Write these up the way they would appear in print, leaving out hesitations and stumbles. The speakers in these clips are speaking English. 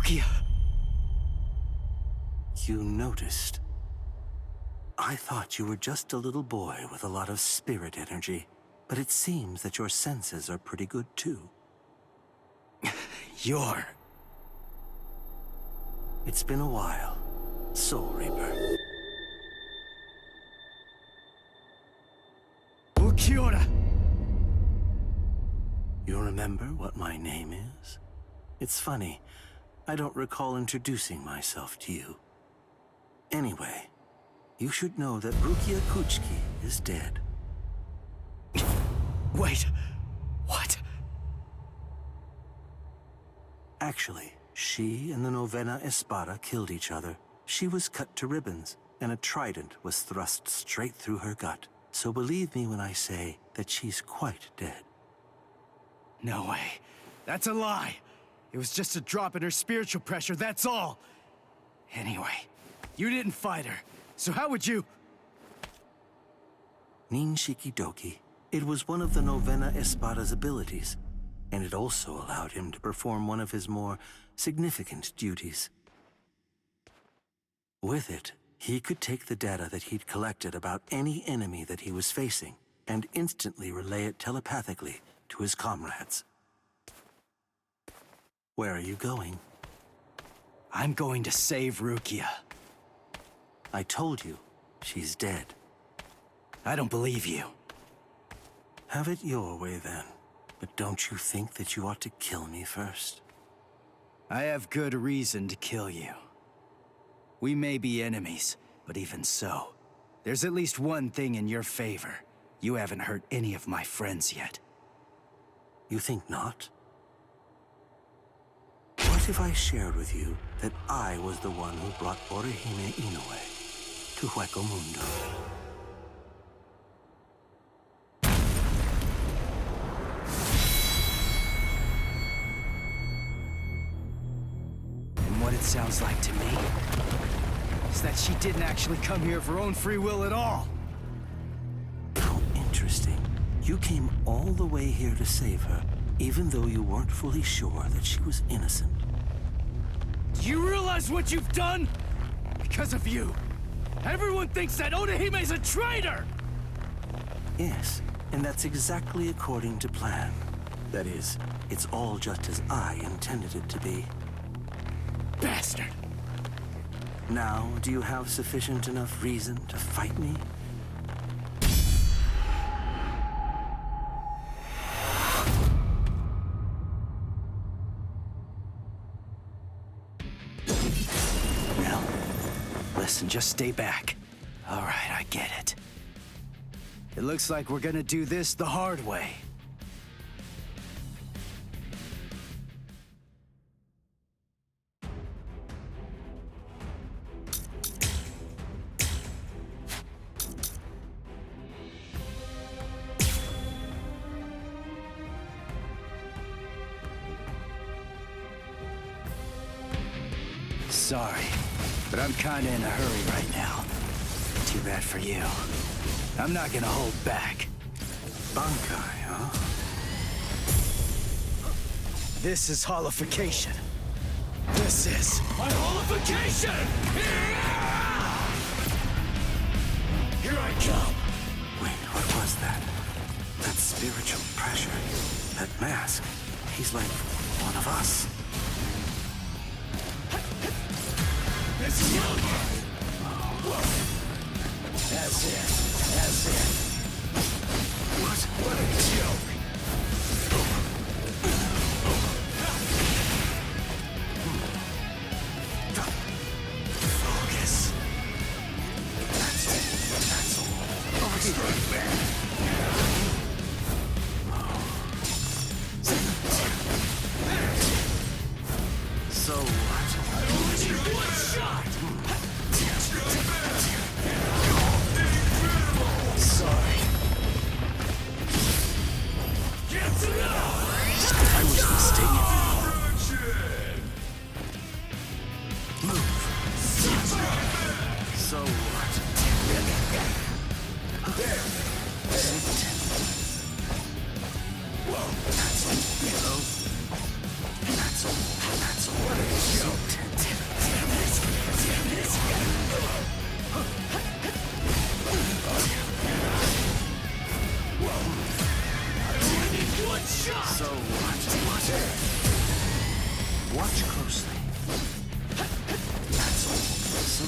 Rukia. You noticed. I thought you were just a little boy with a lot of spirit energy, but it seems that your senses are pretty good too. You're... It's been a while, Soul Reaper. Ukiora! You remember what my name is? It's funny, I don't recall introducing myself to you. Anyway, you should know that Rukia Kuchiki is dead. Wait, what? Actually, she and the Novena Espada killed each other. She was cut to ribbons, and a trident was thrust straight through her gut. So believe me when I say that she's quite dead. No way. That's a lie. It was just a drop in her spiritual pressure, that's all. Anyway, you didn't fight her, so how would you... Ninshikidoki. It was one of the Novena Espada's abilities, and it also allowed him to perform one of his more significant duties. With it, he could take the data that he'd collected about any enemy that he was facing and instantly relay it telepathically to his comrades. Where are you going? I'm going to save Rukia. I told you, she's dead. I don't believe you. Have it your way then. But don't you think that you ought to kill me first? I have good reason to kill you. We may be enemies, but even so, there's at least one thing in your favor. You haven't hurt any of my friends yet. You think not? What if I shared with you that I was the one who brought Orihime Inoue to Hueco Mundo? And what it sounds like to me is that she didn't actually come here of her own free will at all. How interesting. You came all the way here to save her, even though you weren't fully sure that she was innocent. Do you realize what you've done? Because of you, everyone thinks that Odahime's a traitor! Yes, and that's exactly according to plan. That is, it's all just as I intended it to be. Bastard! Now, do you have sufficient enough reason to fight me? Well, listen, just stay back. All right, I get it. It looks like we're gonna do this the hard way. Sorry, but I'm kinda in a hurry right now. Too bad for you. I'm not gonna hold back. Bankai, huh? This is holification. This is my holification! Here I come! Wait, what was that? That spiritual pressure. That mask. He's like one of us. This is over! That's it. That's it. What a joke! Focus. That's it. That's all. Over here. So what? I only need one shot! Sorry. So what? Watch closely. That's all. So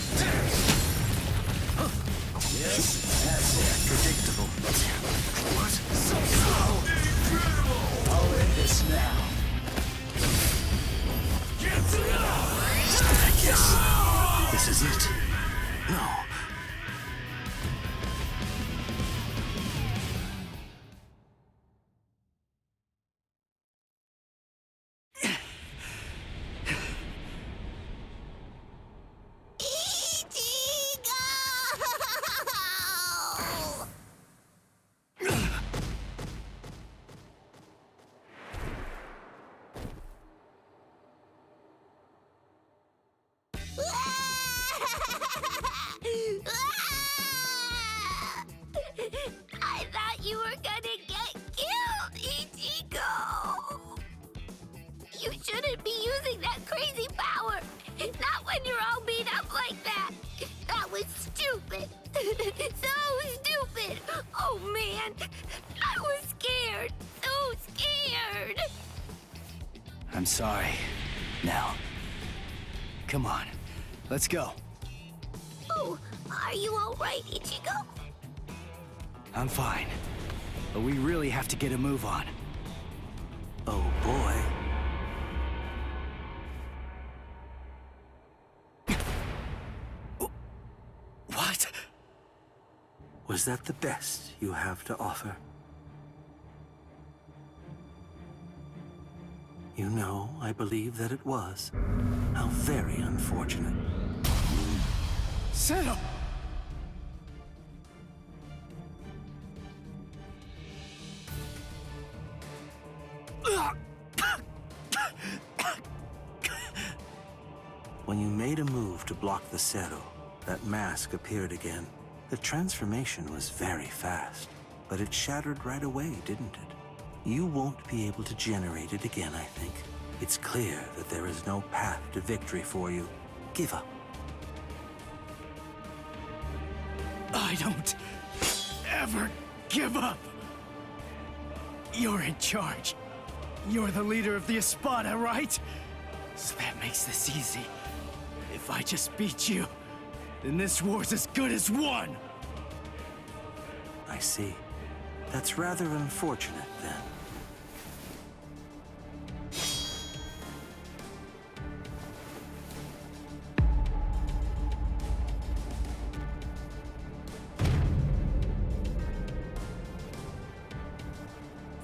Yes, that's it. predictable. What? So incredible! I'll end this now. Yes. This is it. No. I thought you were gonna get killed, Ichigo! You shouldn't be using that crazy power! Not when you're all beat up like that! That was stupid! So stupid! Oh man! I was scared! So scared! I'm sorry. Now, come on. Let's go. Oh, are you alright, Ichigo? I'm fine. But we really have to get a move on. Oh boy. What? Was that the best you have to offer? You know, I believe that it was. How very unfortunate. Settle! When you made a move to block the Zero, that mask appeared again. The transformation was very fast, but it shattered right away, didn't it? You won't be able to generate it again, I think. It's clear that there is no path to victory for you. Give up. I don't ever give up. You're in charge. You're the leader of the Espada, right? So that makes this easy. If I just beat you, then this war's as good as won. I see. That's rather unfortunate, then.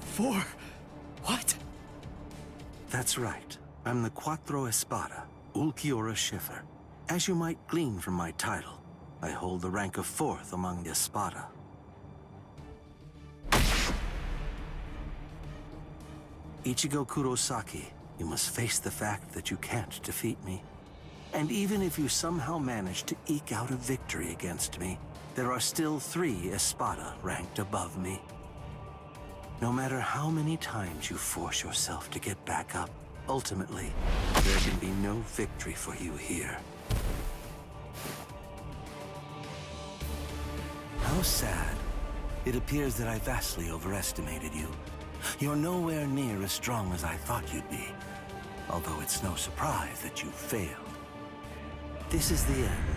For what? That's right. I'm the Cuatro Espada, Ulquiorra Schiffer. As you might glean from my title, I hold the rank of 4th among the Espada. Ichigo Kurosaki, you must face the fact that you can't defeat me. And even if you somehow manage to eke out a victory against me, there are still 3 Espada ranked above me. No matter how many times you force yourself to get back up, ultimately, there can be no victory for you here. How sad. It appears that I vastly overestimated you. You're nowhere near as strong as I thought you'd be, although it's no surprise that you failed. This is the end.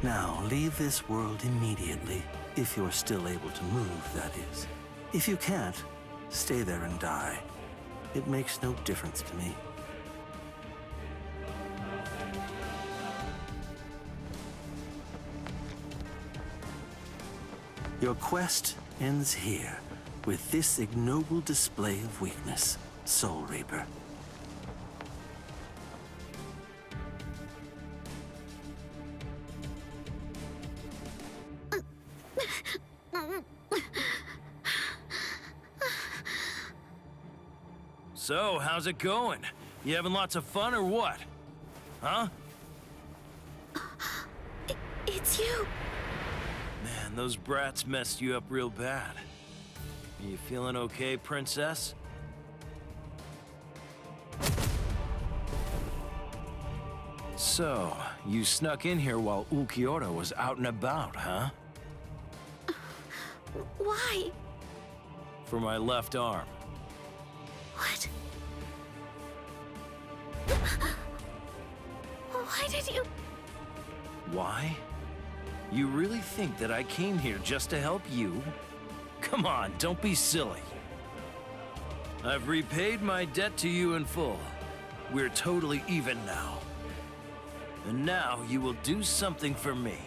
Now, leave this world immediately, if you're still able to move, that is. If you can't, stay there and die. It makes no difference to me. Your quest ends here, with this ignoble display of weakness, Soul Reaper. So, how's it going? You having lots of fun or what? Huh? It's you. Man, those brats messed you up real bad. Are you feeling okay, princess? So, you snuck in here while Ulquiorra was out and about, huh? Why? For my left arm. What? Why did you... Why? You really think that I came here just to help you? Come on, don't be silly. I've repaid my debt to you in full. We're totally even now. And now you will do something for me.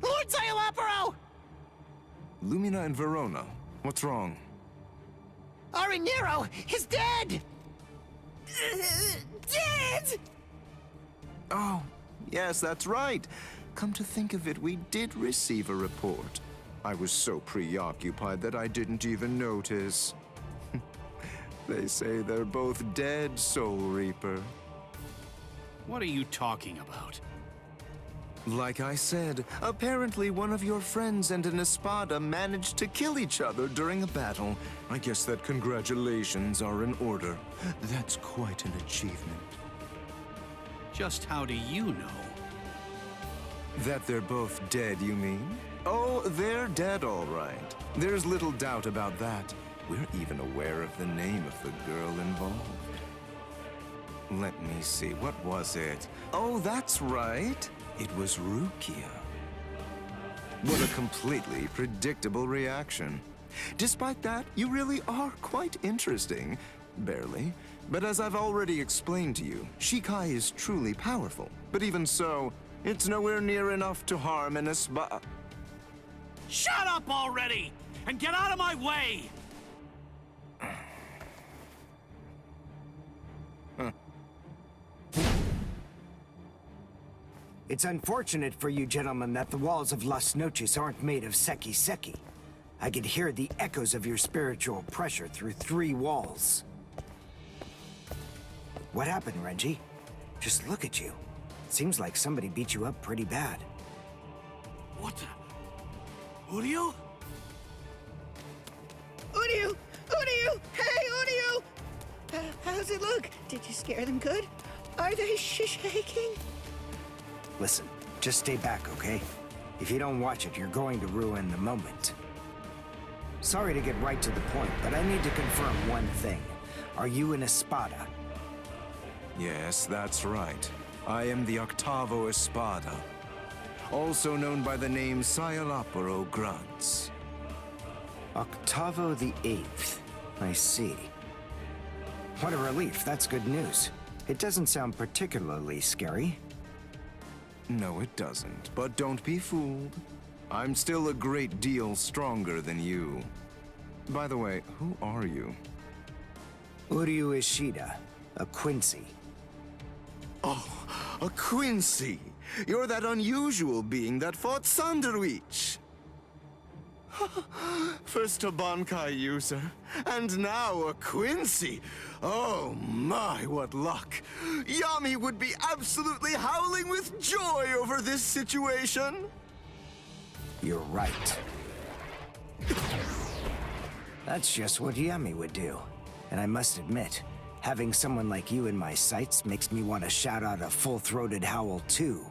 Lord Zayalaparo! Lumina and Verona, what's wrong? Arinero is dead! Dead! Oh, yes, that's right. Come to think of it, we did receive a report. I was so preoccupied that I didn't even notice. They say they're both dead, Soul Reaper. What are you talking about? Like I said, apparently one of your friends and an Espada managed to kill each other during a battle. I guess that congratulations are in order. That's quite an achievement. Just how do you know? That they're both dead, you mean? Oh, they're dead, all right. There's little doubt about that. We're even aware of the name of the girl involved. Let me see, what was it? Oh, that's right. It was Rukia. What a completely predictable reaction. Despite that, you really are quite interesting. Barely. But as I've already explained to you, Shikai is truly powerful. But even so, it's nowhere near enough to harm an Espada. Shut up already! And get out of my way! It's unfortunate for you gentlemen that the walls of Las Noches aren't made of seki. I could hear the echoes of your spiritual pressure through 3 walls. What happened, Renji? Just look at you. Seems like somebody beat you up pretty bad. What the... Uryu? Uryu! Uryu! Hey, Uryu! How's it look? Did you scare them good? Are they shaking? Listen, just stay back, okay? If you don't watch it, you're going to ruin the moment. Sorry to get right to the point, but I need to confirm one thing. Are you an Espada? Yes, that's right. I am the Octavo Espada, also known by the name Sayalaparo Grunts. Octavo the 8th. I see. What a relief, that's good news. It doesn't sound particularly scary. No, it doesn't. But don't be fooled. I'm still a great deal stronger than you. By the way, who are you? Uryu Ishida, a Quincy. Oh, a Quincy! You're that unusual being that fought Sanderwich! First a Bankai user, and now a Quincy! Oh my, what luck! Yami would be absolutely howling with joy over this situation! You're right. That's just what Yami would do. And I must admit, having someone like you in my sights makes me want to shout out a full-throated howl too.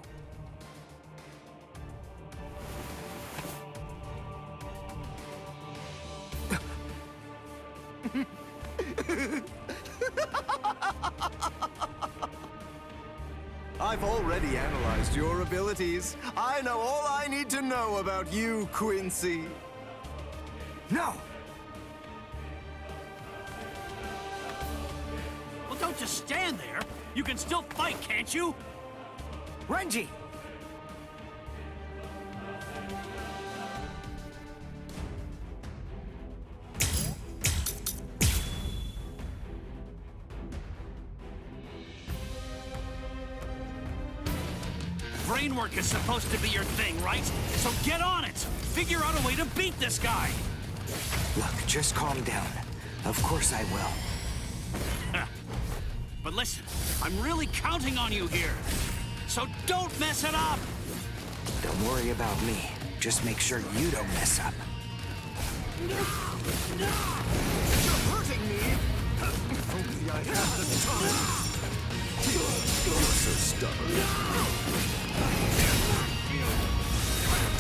I've already analyzed your abilities. I know all I need to know about you, Quincy. No! Well, don't just stand there. You can still fight, can't you? Renji! Brainwork is supposed to be your thing, right? So get on it! Figure out a way to beat this guy! Look, just calm down. Of course I will. But listen, I'm really counting on you here. So don't mess it up! Don't worry about me. Just make sure you don't mess up. You're hurting me! Only I had the time! You're so stubborn.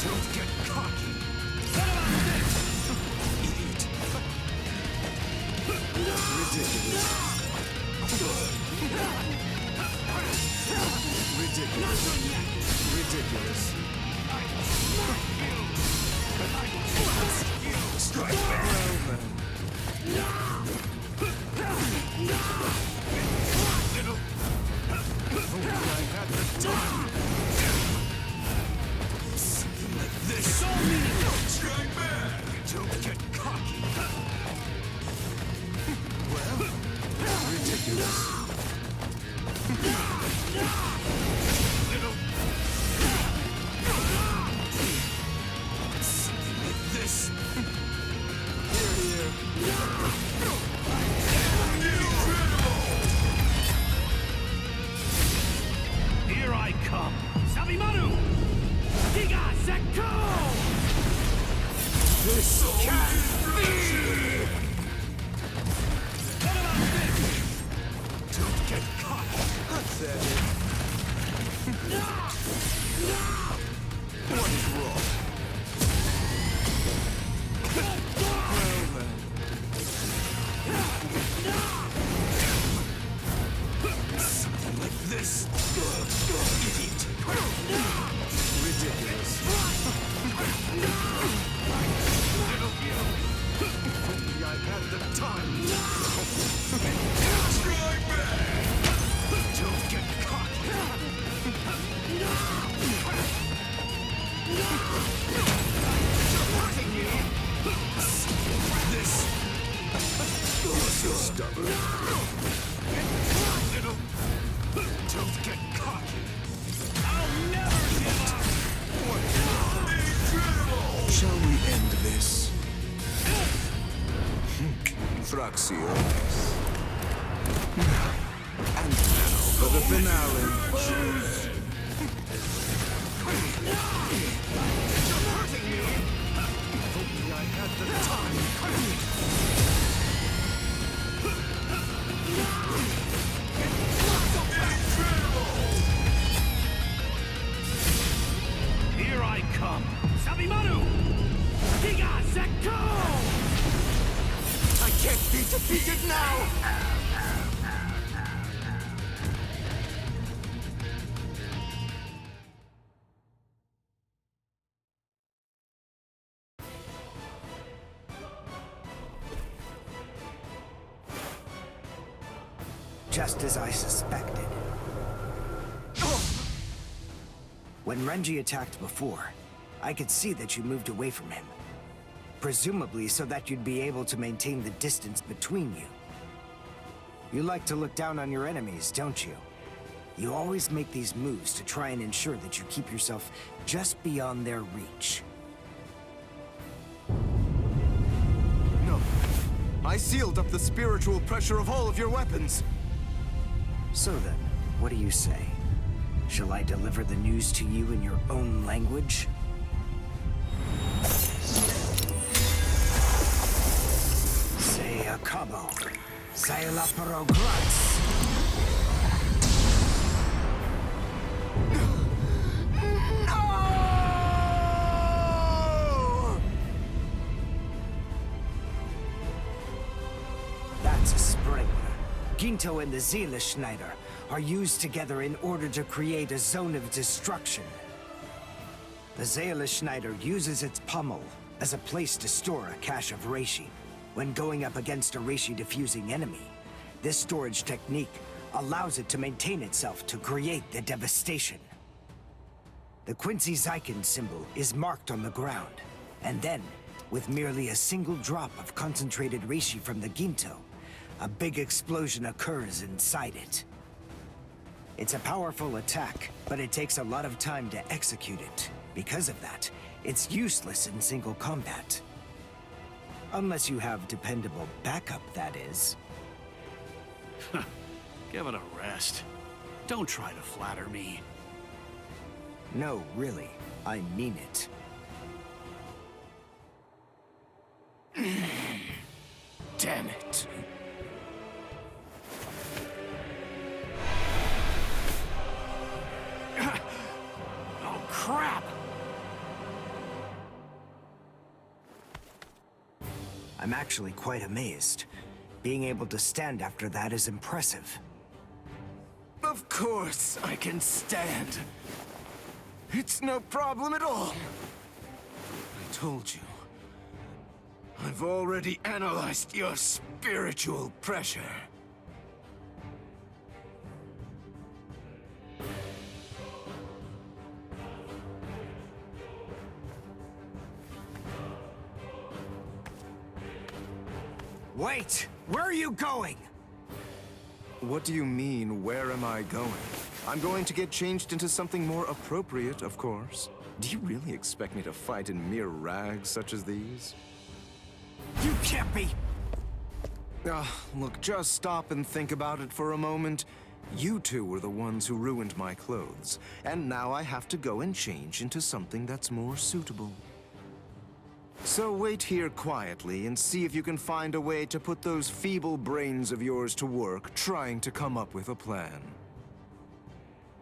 Don't get cocky. What about this? Idiot. Ridiculous. Ridiculous. Strike back. Only I had the time. Something like this. So meaningless. Strike back. Don't get cocky. Well, ridiculous. Something like this. Here I come. Sabimaru! Higa Sekko! This can't be! What about this? Don't get caught. That's it. What is wrong? Something like this. Idiot. Ridiculous. Only I had the time. Try back. Don't get cocky. You're hurting me. This. You're so stubborn. Don't get cocky. I'll never give up. Incredible. Shall we end this? Thraxios. And now for the finale. You're hurting me. Only I had the time. Here I come. Sabimaru! Higa Sekko! I can't be defeated now! Just as I suspected. When Renji attacked before, I could see that you moved away from him. Presumably so that you'd be able to maintain the distance between you. You like to look down on your enemies, don't you? You always make these moves to try and ensure that you keep yourself just beyond their reach. No. I sealed up the spiritual pressure of all of your weapons. So then, what do you say? Shall I deliver the news to you in your own language? Say a cabo. Say la prograts. That's a spring. Ginto and the Seele Schneider are used together in order to create a zone of destruction. The Seele Schneider uses its pommel as a place to store a cache of reishi. When going up against a reishi-diffusing enemy, this storage technique allows it to maintain itself to create the devastation. The Quincy Zyken symbol is marked on the ground, and then, with merely a single drop of concentrated reishi from the Ginto, a big explosion occurs inside it. It's a powerful attack, but it takes a lot of time to execute it. Because of that, it's useless in single combat. Unless you have dependable backup, that is. Give it a rest. Don't try to flatter me. No, really. I mean it. Damn it. Oh, crap! I'm actually quite amazed. Being able to stand after that is impressive. Of course I can stand. It's no problem at all. I told you. I've already analyzed your spiritual pressure. Wait! Where are you going? What do you mean, where am I going? I'm going to get changed into something more appropriate, of course. Do you really expect me to fight in mere rags such as these? You can't be! Look, just stop and think about it for a moment. You two were the ones who ruined my clothes, and now I have to go and change into something that's more suitable. So wait here quietly and see if you can find a way to put those feeble brains of yours to work trying to come up with a plan.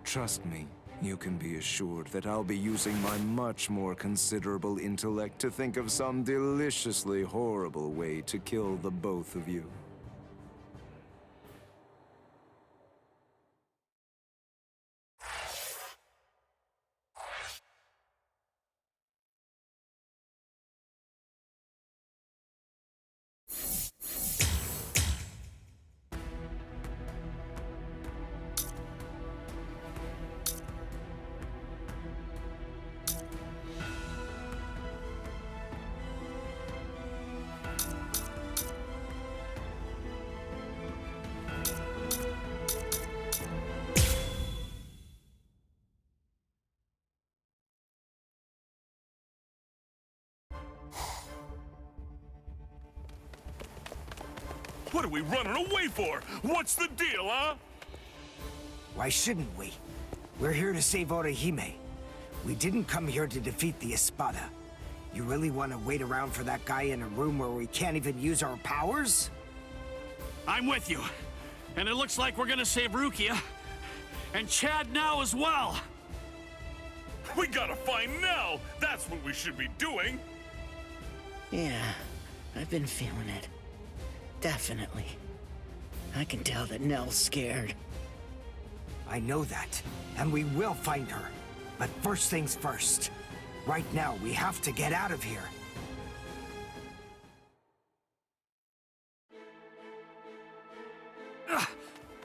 Trust me, you can be assured that I'll be using my much more considerable intellect to think of some deliciously horrible way to kill the both of you. What are we running away for? What's the deal, huh? Why shouldn't we? We're here to save Orihime. We didn't come here to defeat the Espada. You really want to wait around for that guy in a room where we can't even use our powers? I'm with you. And it looks like we're gonna save Rukia. And Chad now as well. We gotta find Nell! That's what we should be doing! Yeah, I've been feeling it. Definitely. I can tell that Nell's scared. I know that, and we will find her. But first things first. Right now, we have to get out of here.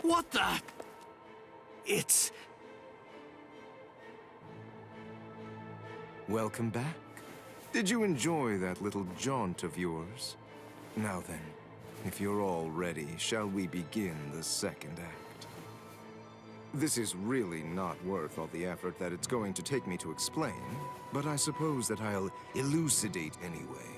What the? It's... Welcome back. Did you enjoy that little jaunt of yours? Now then, if you're all ready, shall we begin the second act? This is really not worth all the effort that it's going to take me to explain, but I suppose that I'll elucidate anyway.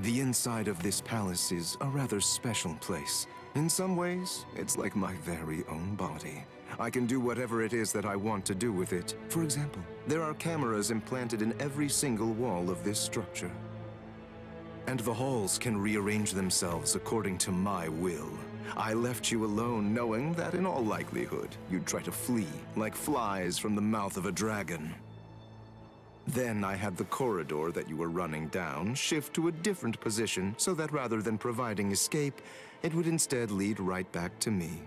The inside of this palace is a rather special place. In some ways, it's like my very own body. I can do whatever it is that I want to do with it. For example, there are cameras implanted in every single wall of this structure. And the halls can rearrange themselves according to my will. I left you alone knowing that in all likelihood, you'd try to flee like flies from the mouth of a dragon. Then I had the corridor that you were running down shift to a different position so that rather than providing escape, it would instead lead right back to me.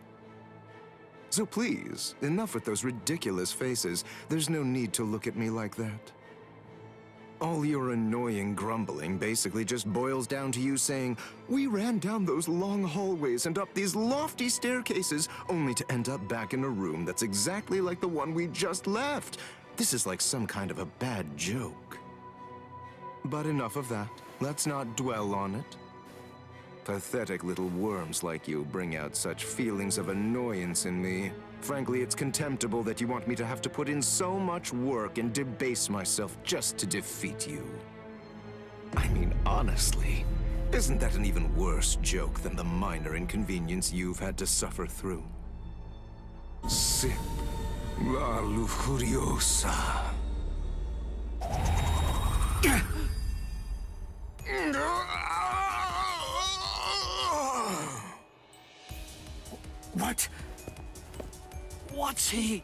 So please, enough with those ridiculous faces. There's no need to look at me like that. All your annoying grumbling basically just boils down to you saying, "We ran down those long hallways and up these lofty staircases, only to end up back in a room that's exactly like the one we just left." This is like some kind of a bad joke. But enough of that. Let's not dwell on it. Pathetic little worms like you bring out such feelings of annoyance in me. Frankly, it's contemptible that you want me to have to put in so much work and debase myself just to defeat you. I mean, Honestly, isn't that an even worse joke than the minor inconvenience you've had to suffer through? Sip la lujuriosa. What? What's he?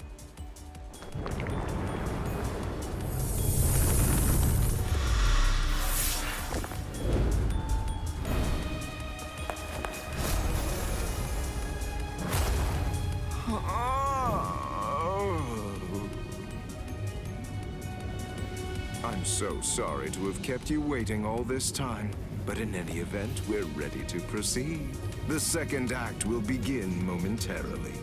I'm so sorry to have kept you waiting all this time, but in any event, we're ready to proceed. The second act will begin momentarily.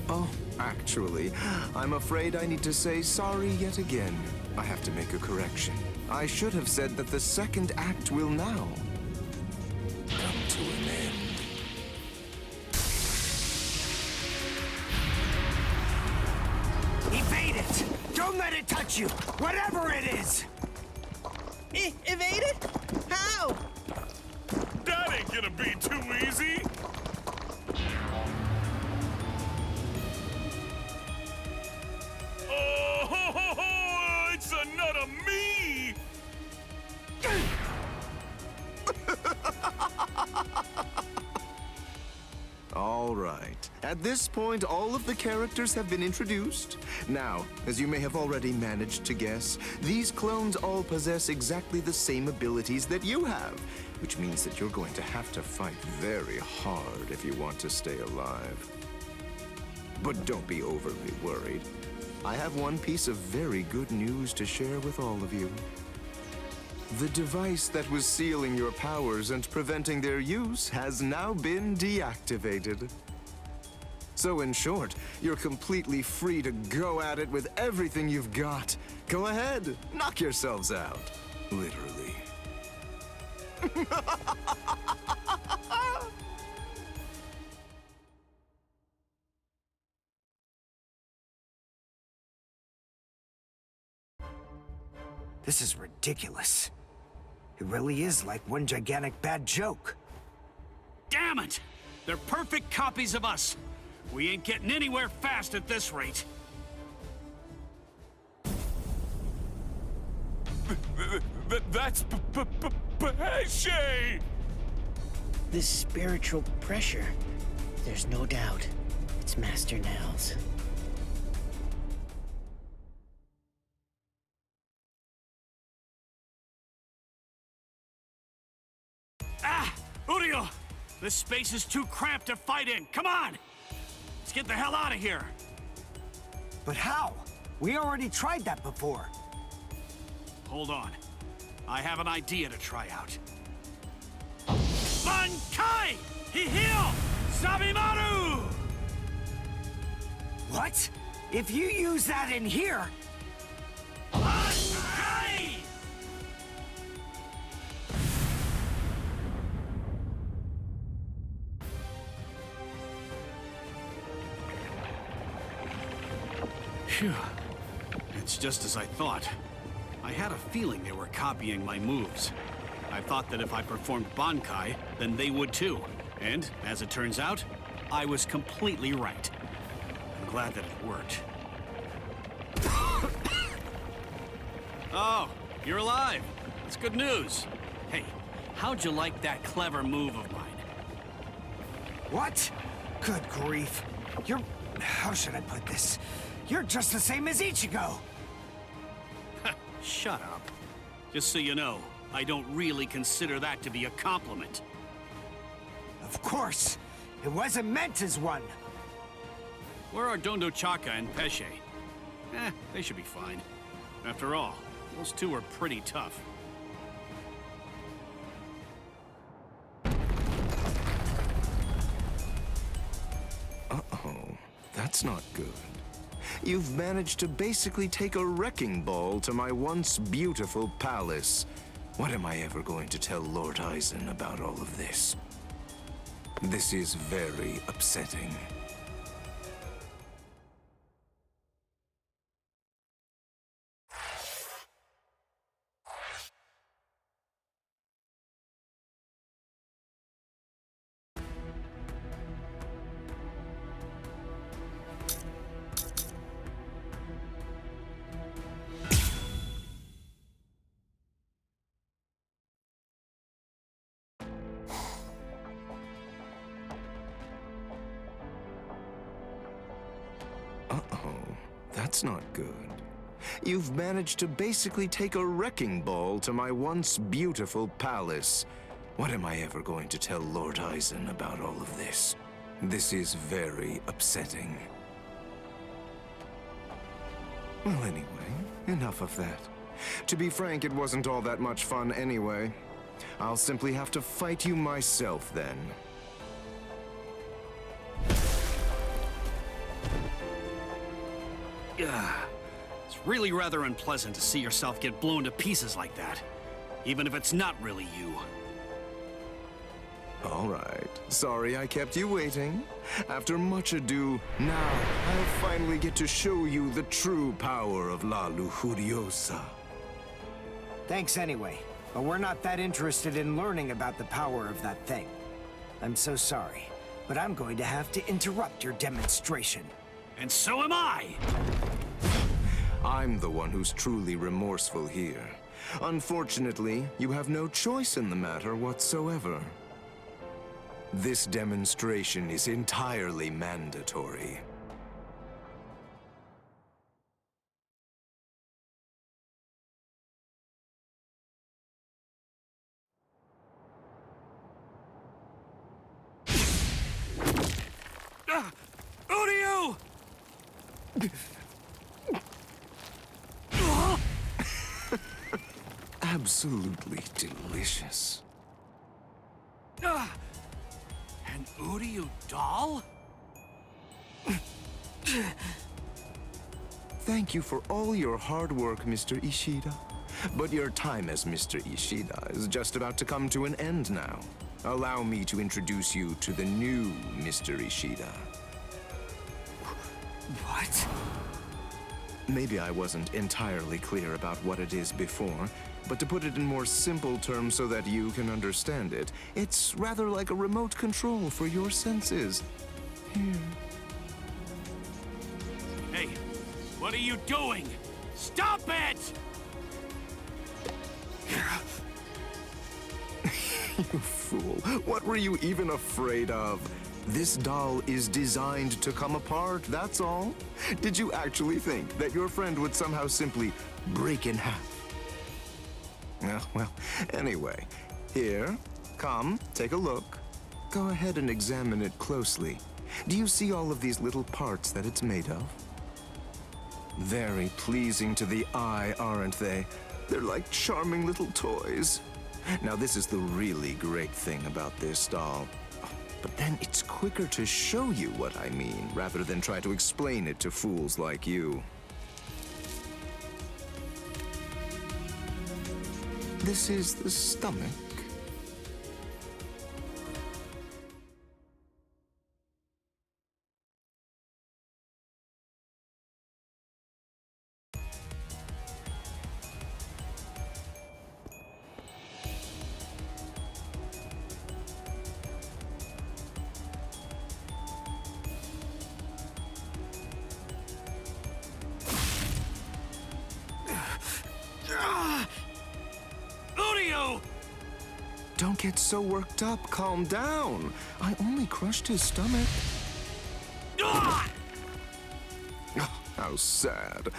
Oh, actually, I'm afraid I need to say sorry yet again. I have to make a correction. I should have said that the second act will now come to an end. Evade it! Don't let it touch you! Whatever it is! Evade it? How? That ain't gonna be too easy. Oh, ho, ho, ho, it's a nut of me! All right. At this point, all of the characters have been introduced. Now, as you may have already managed to guess, these clones all possess exactly the same abilities that you have, which means that you're going to have to fight very hard if you want to stay alive. But don't be overly worried. I have one piece of very good news to share with all of you. The device that was sealing your powers and preventing their use has now been deactivated. So in short, you're completely free to go at it with everything you've got. Go ahead, knock yourselves out. Literally. This is ridiculous. It really is like one gigantic bad joke. Damn it! They're perfect copies of us. We ain't getting anywhere fast at this rate. That's Pesce! This spiritual pressure. There's no doubt. It's Master Nels. Ah! Urio! This space is too cramped to fight in. Come on! Let's get the hell out of here. But how? We already tried that before. Hold on. I have an idea to try out. Bankai! Hihio! Sabimaru! What? If you use that in here... Bankai! Phew. It's just as I thought. I had a feeling they were copying my moves. I thought that if I performed Bankai, then they would too. And, as it turns out, I was completely right. I'm glad that it worked. Oh, you're alive. That's good news. Hey, how'd you like that clever move of mine? What? Good grief. You're... How should I put this? You're just the same as Ichigo. Shut up. Just so you know, I don't really consider that to be a compliment. Of course. It wasn't meant as one. Where are Dondo Chaka and Pesce? They should be fine. After all, those two are pretty tough. Uh-oh, that's not good. You've managed to basically take a wrecking ball to my once beautiful palace. What am I ever going to tell Lord Aizen about all of this? This is very upsetting. That's not good. You've managed to basically take a wrecking ball to my once beautiful palace. What am I ever going to tell Lord Eisen about all of this? This is very upsetting. Well, anyway, enough of that. To be frank, it wasn't all that much fun anyway. I'll simply have to fight you myself then. It's really rather unpleasant to see yourself get blown to pieces like that, even if it's not really you. All right. Sorry I kept you waiting. After much ado, now I'll finally get to show you the true power of La Lujuriosa. Thanks anyway, but we're not that interested in learning about the power of that thing. I'm so sorry, but I'm going to have to interrupt your demonstration. And so am I! I'm the one who's truly remorseful here. Unfortunately, you have no choice in the matter whatsoever. This demonstration is entirely mandatory. Uryu! Absolutely delicious. An Uryu doll? Thank you for all your hard work, Mr. Ishida. But your time as Mr. Ishida is just about to come to an end now. Allow me to introduce you to the new Mr. Ishida. What? Maybe I wasn't entirely clear about what it is before, but to put it in more simple terms so that you can understand it, it's rather like a remote control for your senses. Here. Hey, what are you doing? Stop it! You fool. What were you even afraid of? This doll is designed to come apart, that's all. Did you actually think that your friend would somehow simply break in half? Well, anyway, here, come, take a look. Go ahead and examine it closely. Do you see all of these little parts that it's made of? Very pleasing to the eye, aren't they? They're like charming little toys. Now, this is the really great thing about this doll. But then it's quicker to show you what I mean, rather than try to explain it to fools like you. This is the stomach. Uryu! Don't get so worked up. Calm down. I only crushed his stomach. Ah! Oh, how sad.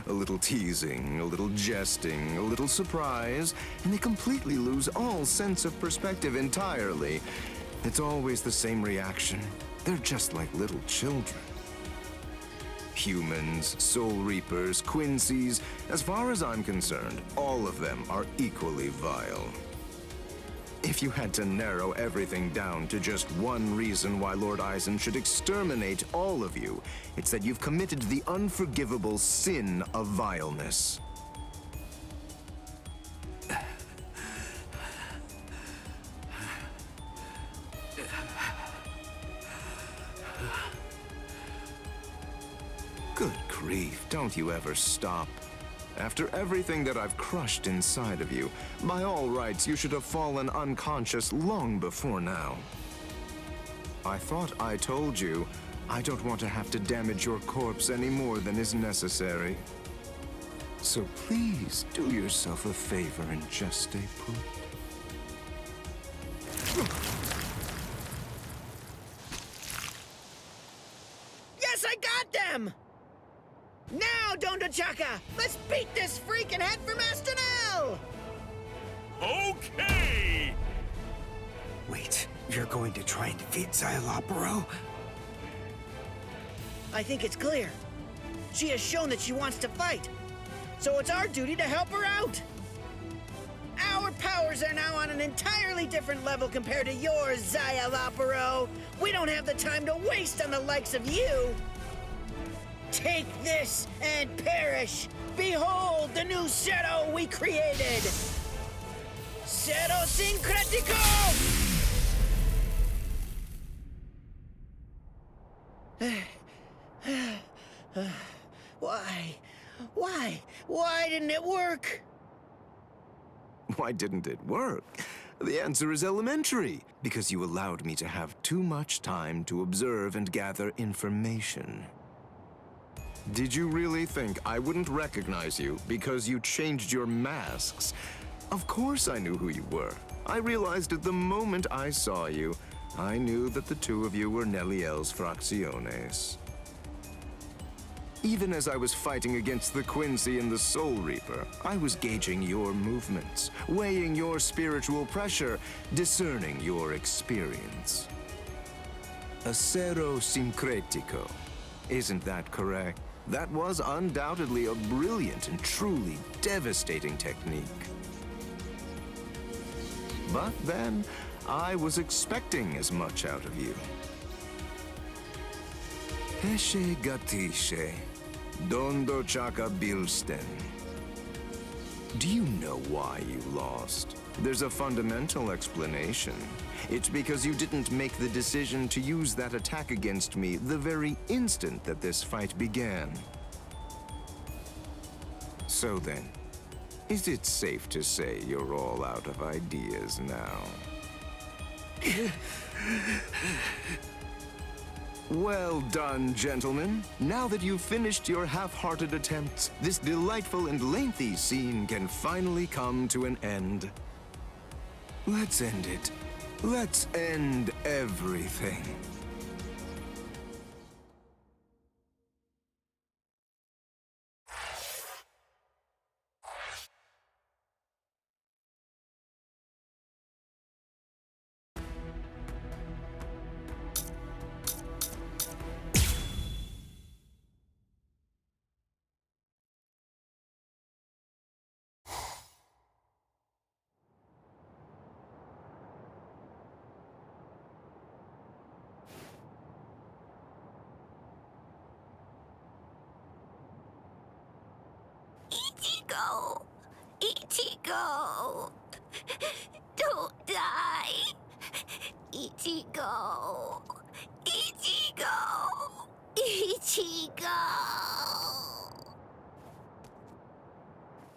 A little teasing, a little jesting, a little surprise, and they completely lose all sense of perspective entirely. It's always the same reaction. They're just like little children. Humans, Soul Reapers, Quincy's, as far as I'm concerned, all of them are equally vile. If you had to narrow everything down to just one reason why Lord Eisen should exterminate all of you, it's that you've committed the unforgivable sin of vileness. Good grief, don't you ever stop. After everything that I've crushed inside of you, by all rights, you should have fallen unconscious long before now. I thought I told you, I don't want to have to damage your corpse any more than is necessary. So please, do yourself a favor and just stay put. Yes, I got them! Now! Mundo Chaka! Let's beat this freak and head for Master Nell! Okay! Wait, you're going to try and defeat Xyalopero? I think it's clear. She has shown that she wants to fight. So it's our duty to help her out. Our powers are now on an entirely different level compared to yours, Xyalopero. We don't have the time to waste on the likes of you. Take this and perish. Behold the new Zero we created. Zero Syncretico! Why didn't it work? Why didn't it work? The answer is elementary. Because you allowed me to have too much time to observe and gather information. Did you really think I wouldn't recognize you because you changed your masks? Of course I knew who you were. I realized it the moment I saw you. I knew that the two of you were Neliel's Fracciones. Even as I was fighting against the Quincy and the Soul Reaper, I was gauging your movements, weighing your spiritual pressure, discerning your experience. Acero Syncretico. Isn't that correct? That was undoubtedly a brilliant and truly devastating technique. But then, I was expecting as much out of you. Pesce gatisce, dondo chaka bilsten. Do you know why you lost? There's a fundamental explanation. It's because you didn't make the decision to use that attack against me the very instant that this fight began. So then, is it safe to say you're all out of ideas now? Well done, gentlemen. Now that you've finished your half-hearted attempts, this delightful and lengthy scene can finally come to an end. Let's end it. Let's end everything. Ichigo! Ichigo! Don't die! Ichigo! Ichigo! Ichigo!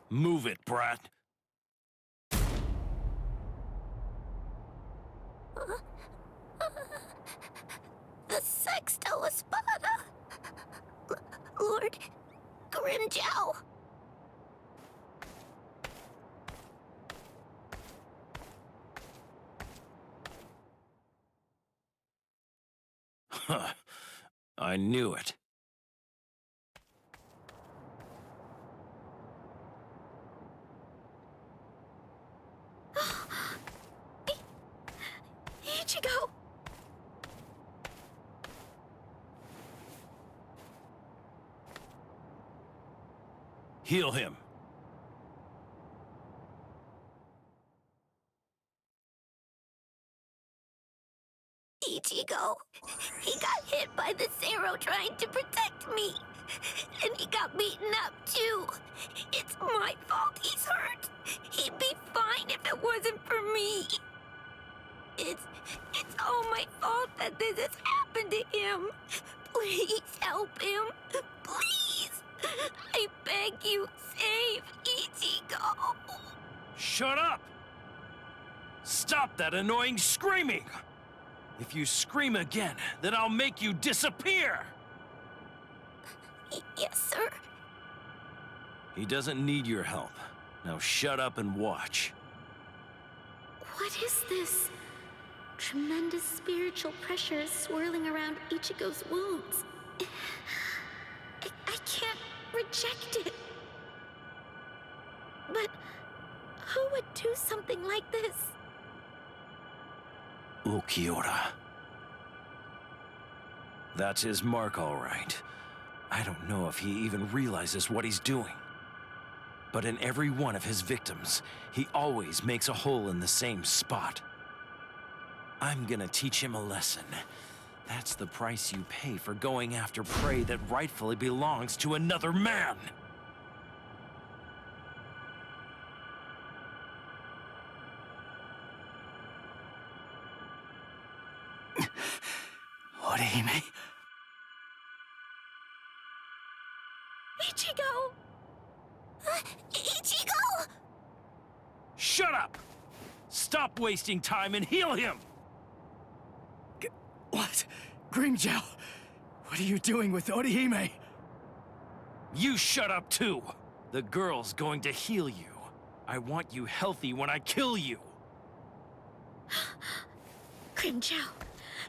Move it, brat. The Sexto Espada! Lord Grimjow! Huh. I knew it. Ichigo! Heal him. Ichigo. He got hit by the Zero trying to protect me. And he got beaten up, too. It's my fault he's hurt. He'd be fine if it wasn't for me. It's all my fault that this has happened to him. Please help him. Please. I beg you, save Ichigo. Shut up! Stop that annoying screaming! If you scream again, then I'll make you disappear! Yes, sir. He doesn't need your help. Now shut up and watch. What is this? Tremendous spiritual pressure is swirling around Ichigo's wounds. I can't reject it. But who would do something like this? Ulquiorra. That's his mark, all right. I don't know if he even realizes what he's doing. But in every one of his victims, he always makes a hole in the same spot. I'm gonna teach him a lesson. That's the price you pay for going after prey that rightfully belongs to another man. Orihime? Ichigo! Ichigo! Shut up! Stop wasting time and heal him! What? Grimjow, what are you doing with Orihime? You shut up too! The girl's going to heal you. I want you healthy when I kill you. Grimjow,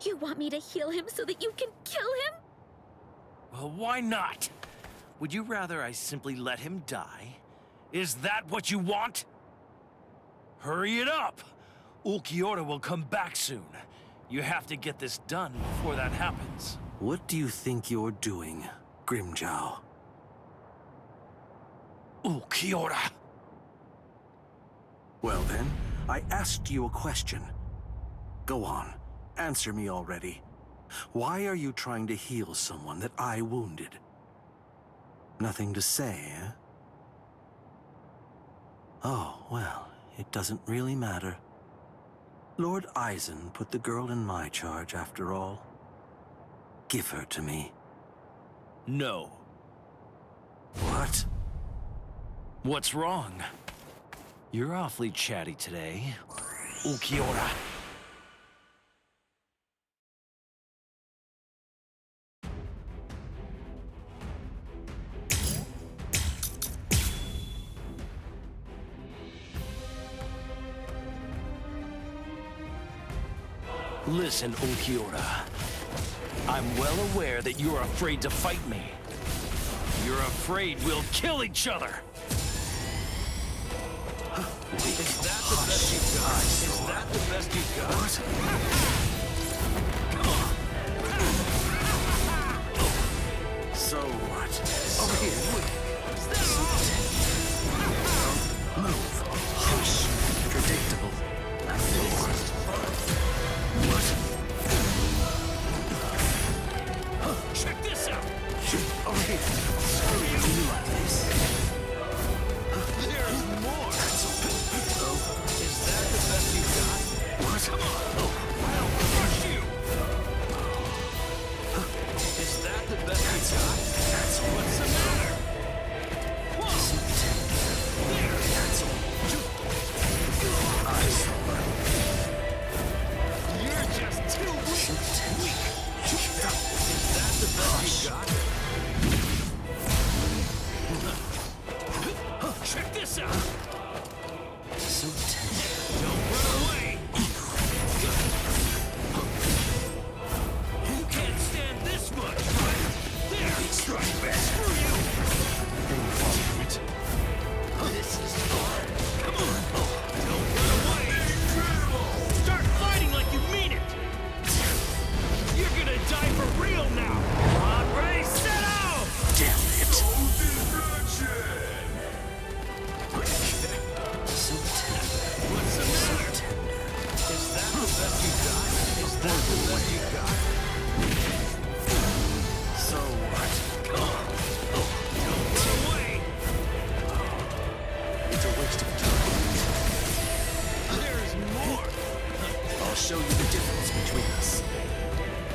you want me to heal him so that you can kill him? Well, why not? Would you rather I simply let him die? Is that what you want? Hurry it up! Ulquiorra will come back soon. You have to get this done before that happens. What do you think you're doing, Grimjow? Ulquiorra! Well then, I asked you a question. Go on, answer me already. Why are you trying to heal someone that I wounded? Nothing to say, eh? Oh, well, it doesn't really matter. Lord Eisen put the girl in my charge, after all. Give her to me. No. What? What's wrong? You're awfully chatty today, Ulquiorra. Listen, Ulquiorra. I'm well aware that you're afraid to fight me. You're afraid we'll kill each other. Is that the best you've got? Is that the best you've got? Come on. So what? Over here. Move. Hush. Predictable. Check this out. Over here. Screw you. You like this? There's more. Is that the best you've got? What? Come on. I'll crush you. Is that the best you've got? What's the matter? Whoa. There. You're just too weak. Is that the best you've got? Check this out. So tender. Don't run away. You can't stand this much, right? There. Strike back. Screw you. This is hard. Come on. Don't run away. Start fighting like you mean it. You're gonna die for real now. On, ready, set out. Damn it. So tender. What's the matter? Is that the best you got? Is that the best you got? So what? Come on. Don't run away. It's a waste of time. There's more. I'll show you the difference between us.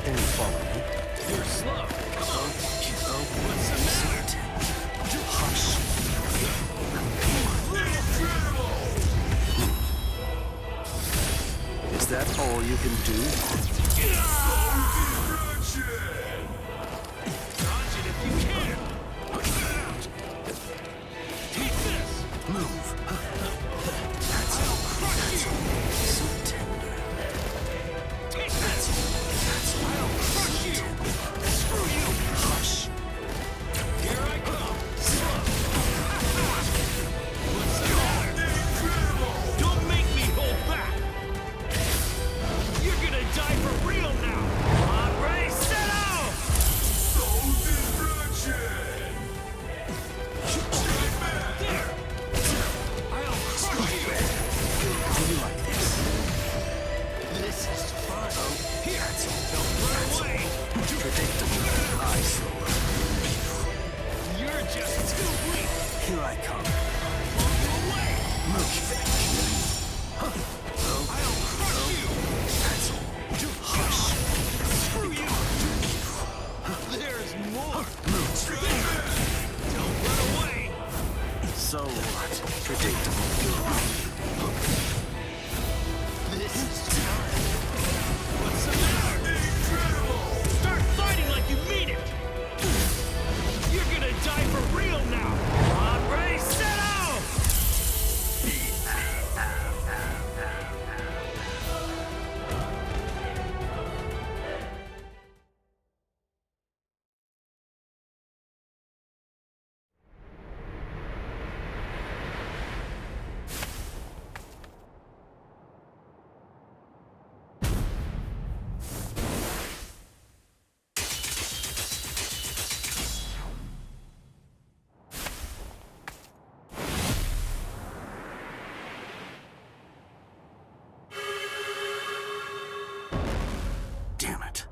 Can you follow me? You're slow. Come on. What's the So matter? tender. Hush. Is that all you can do? Dodge it if you can. Take this. Move. That's I'll crush you. so tender. Take this. I'll crush you. Screw you. Hush. Here I come. What's the matter? Incredible! Start fighting like you mean it! You're gonna die for real now! On, ready, set out! Damn it.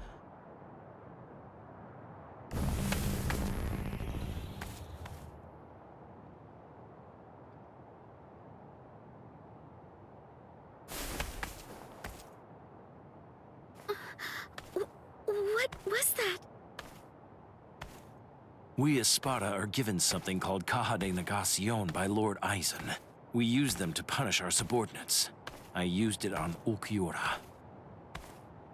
What was that? We Espada are given something called Caja de Negacion by Lord Eisen. We use them to punish our subordinates. I used it on Ulquiorra.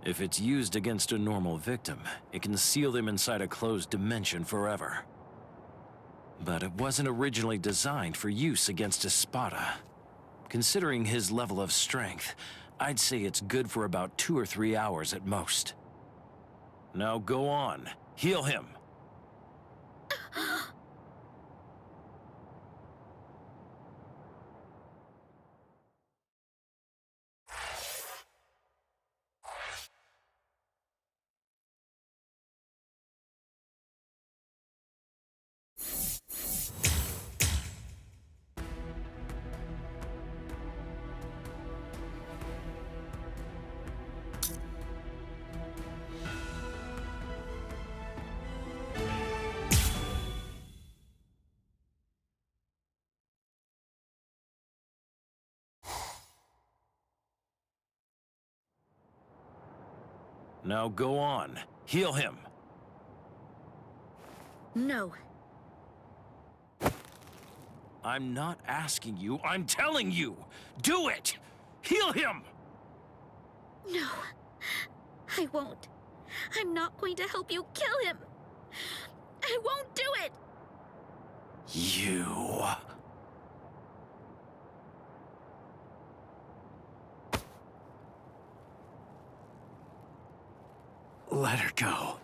If it's used against a normal victim, it can seal them inside a closed dimension forever. But it wasn't originally designed for use against Espada. Considering his level of strength, I'd say it's good for about 2 or 3 hours at most. Now go on, heal him. Now go on, heal him. No. I'm not asking you, I'm telling you! Do it! Heal him! No. I won't. I'm not going to help you kill him. I won't do it! You... Let her go.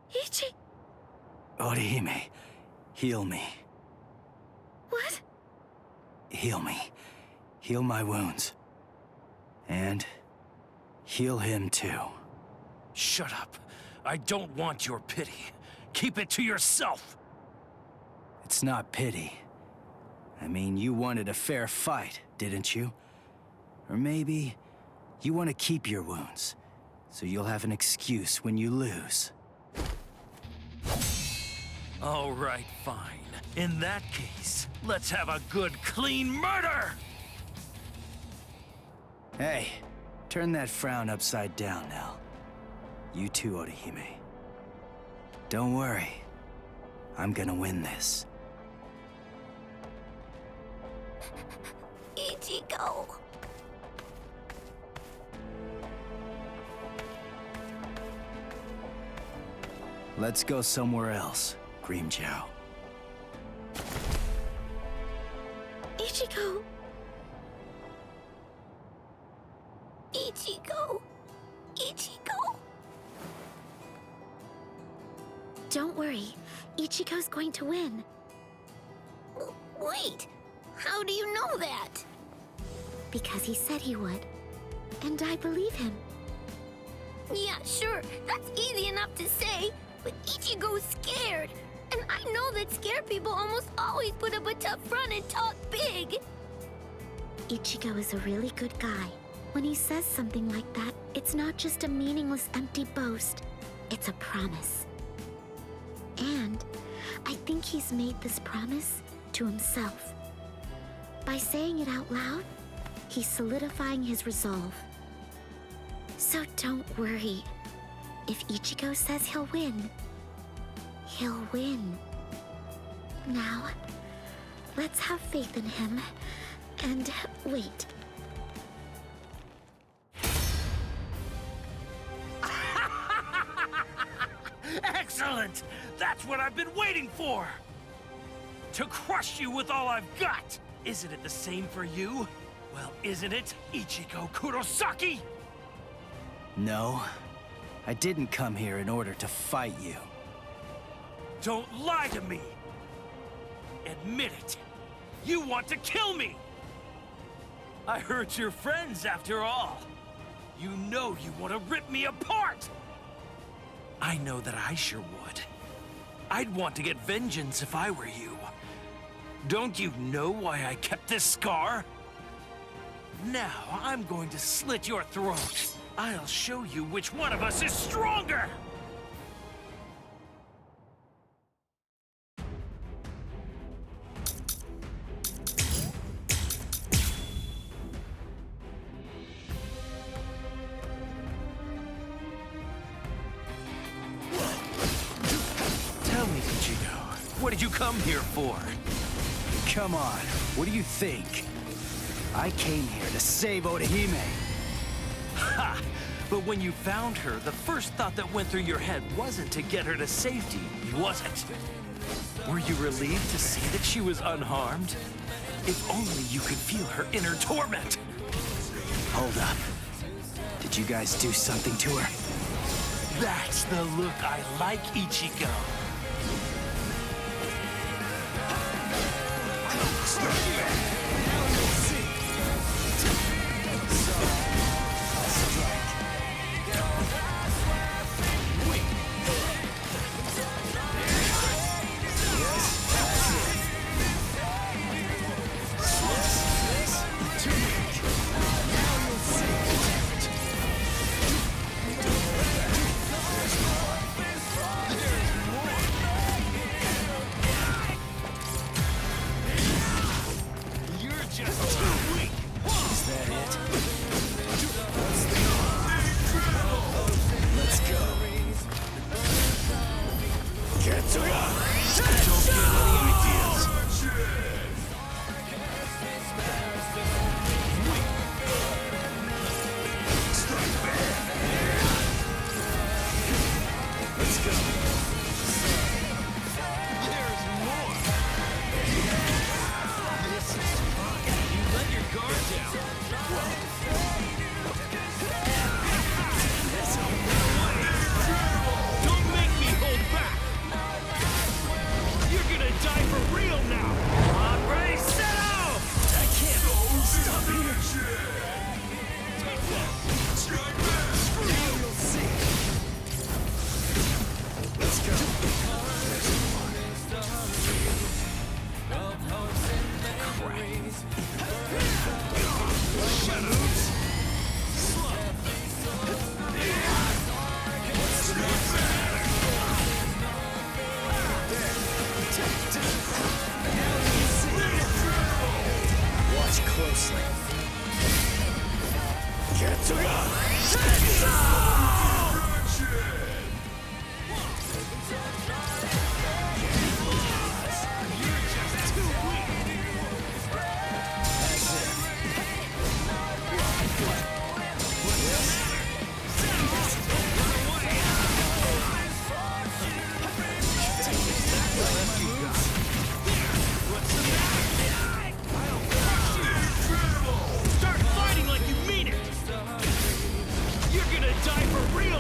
Ichi... Orihime, heal me. What? Heal me. Heal my wounds. And heal him too. Shut up. I don't want your pity. Keep it to yourself. It's not pity. I mean, you wanted a fair fight, didn't you? Or maybe you want to keep your wounds, so you'll have an excuse when you lose. All right, fine. In that case, let's have a good, clean murder! Hey, turn that frown upside down now. You too, Orihime. Don't worry. I'm gonna win this. Ichigo. Let's go somewhere else, Grimmjow. Ichigo! Ichigo. Ichigo. Don't worry. Ichigo's going to win. Wait, how do you know that? Because he said he would. And I believe him. Yeah, sure, that's easy enough to say, but Ichigo's scared. And I know that scared people almost always put up a tough front and talk big. Ichigo is a really good guy. When he says something like that, it's not just a meaningless, empty boast. It's a promise. And I think he's made this promise to himself. By saying it out loud, he's solidifying his resolve. So don't worry. If Ichigo says he'll win, he'll win. Now, let's have faith in him. And wait, That's what I've been waiting for! To crush you with all I've got! Isn't it the same for you? Well, isn't it, Ichigo Kurosaki? No, I didn't come here in order to fight you. Don't lie to me! Admit it! You want to kill me! I hurt your friends after all. You know you want to rip me apart! I know that I sure would. I'd want to get vengeance if I were you. Don't you know why I kept this scar? Now I'm going to slit your throat. I'll show you which one of us is stronger! Tell me, Ichigo, what did you come here for? Come on, what do you think? I came here to save Orihime. Ha! But when you found her, the first thought that went through your head wasn't to get her to safety, was it? Were you relieved to see that she was unharmed? If only you could feel her inner torment. Hold up. Did you guys do something to her? That's the look I like, Ichigo. Die for real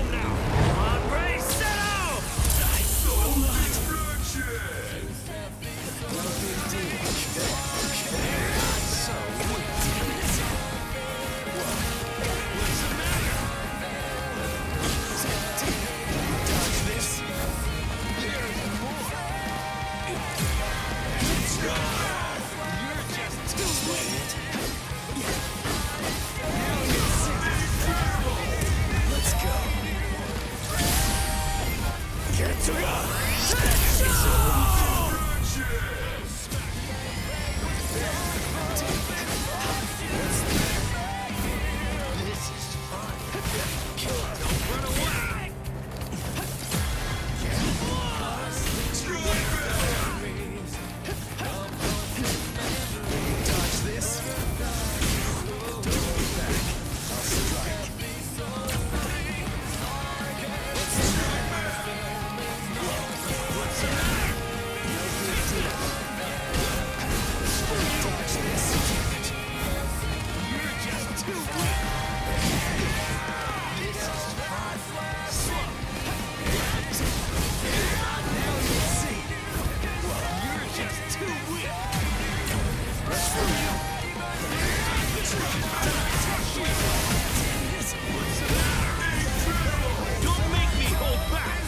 Don't make me hold back!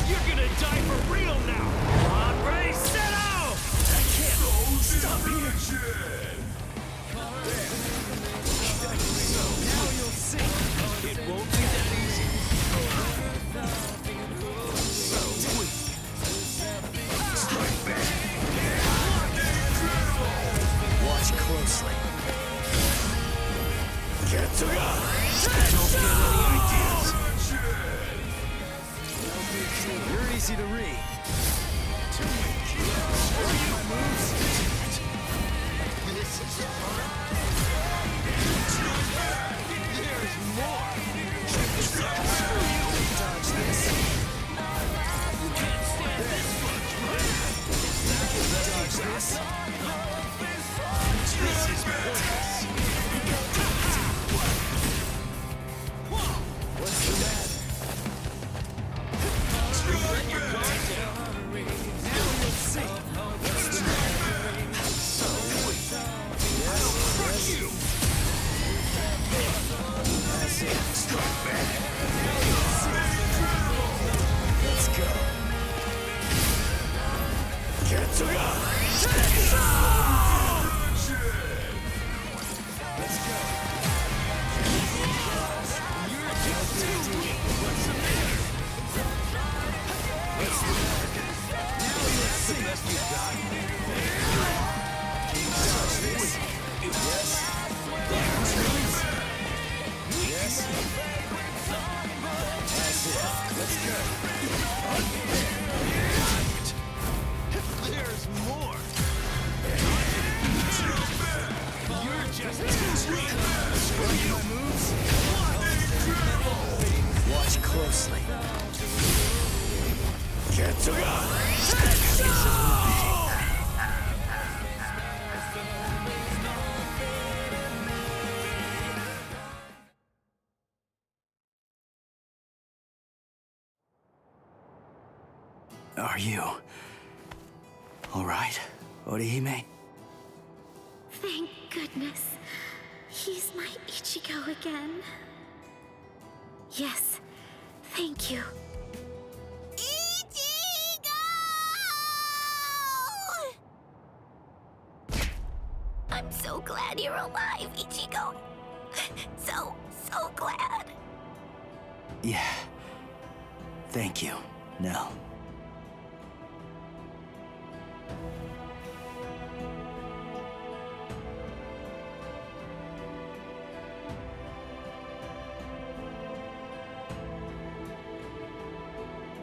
You're gonna die for real now! On, ready, set out! I can't stop here! Now you'll see! It won't be that easy! Strike back! Watch closely. Ketsuga! Don't get any ideas! You're easy to read. There's more! Dodge this. You can't stand this much, right? Dodge this. This is pointless! What's the matter? Let your guard down! Now you'll see. What's the matter? So weak! I'll crush you! That's it. Strike back! Let's go. Ketsuga! Let's go. You're just too weak! What's the matter? What's the matter? Now you'll That's the see. best you got? Dodge this. Yes. Yes. That's it. Let's go. There's more! You're just too weak! Ready my moves? Watch closely. Ketsuga! Are you all right, Orihime? Thank goodness. He's my Ichigo again. Yes, thank you. Ichigo! I'm so glad you're alive, Ichigo. So glad. Yeah. Thank you, Nell.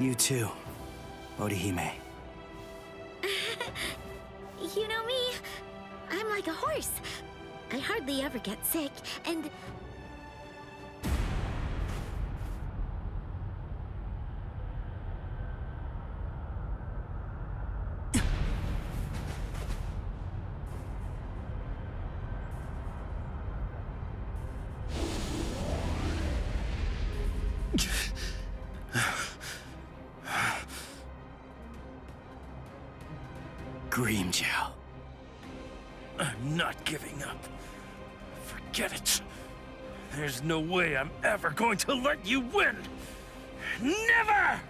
You too, Orihime. You know me, I'm like a horse. I hardly ever get sick, and... Grimmjow. I'm not giving up. Forget it. There's no way I'm ever going to let you win! Never!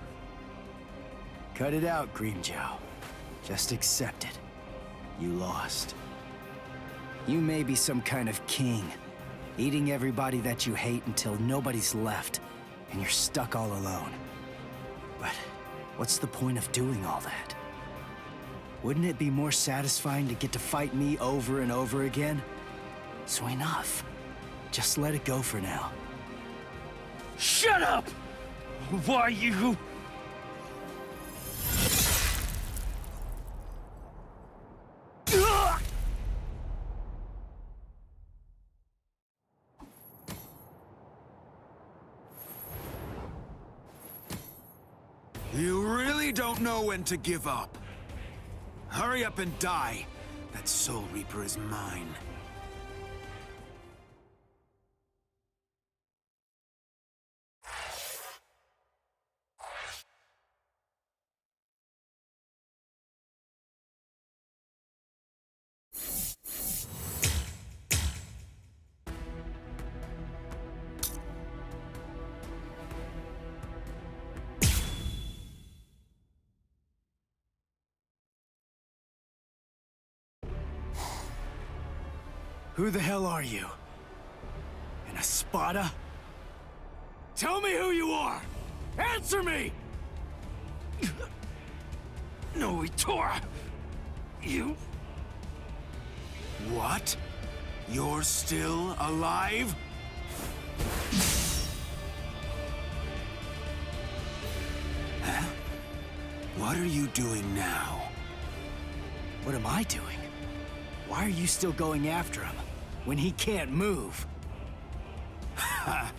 Cut it out, Grimmjow. Just accept it. You lost. You may be some kind of king, eating everybody that you hate until nobody's left, and you're stuck all alone. But what's the point of doing all that? Wouldn't it be more satisfying to get to fight me over and over again? So enough. Just let it go for now. Shut up! Why you... You really don't know when to give up. Hurry up and die. That Soul Reaper is mine. Who the hell are you? An Espada? Tell me who you are! Answer me! No, Itora! You... What? You're still alive? Huh? What are you doing now? What am I doing? Why are you still going after him, when he can't move? Ha!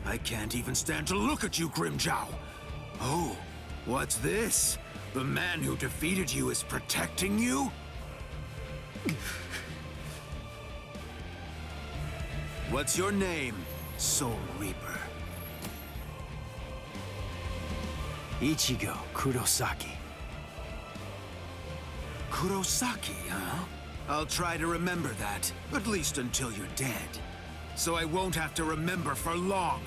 I can't even stand to look at you, Grimjow! Oh, what's this? The man who defeated you is protecting you? What's your name, Soul Reaper? Ichigo Kurosaki. Kurosaki, huh? I'll try to remember that, at least until you're dead. So I won't have to remember for long.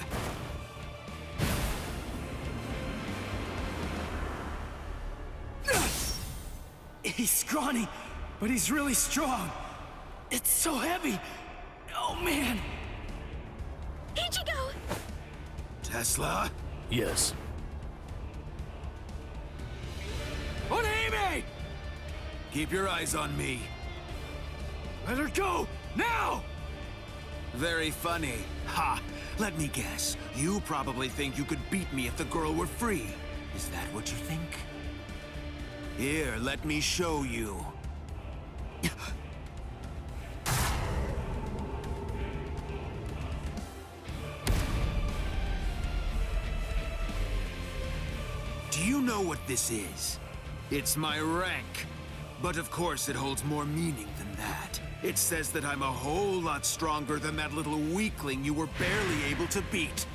He's scrawny, but he's really strong. It's so heavy. Oh, man. Ichigo! Tesla? Yes. Onemi! Keep your eyes on me. Let her go, now! Very funny. Ha! Let me guess. You probably think you could beat me if the girl were free. Is that what you think? Here, let me show you. Do you know what this is? It's my rank. But of course it holds more meaning than that. It says that I'm a whole lot stronger than that little weakling you were barely able to beat.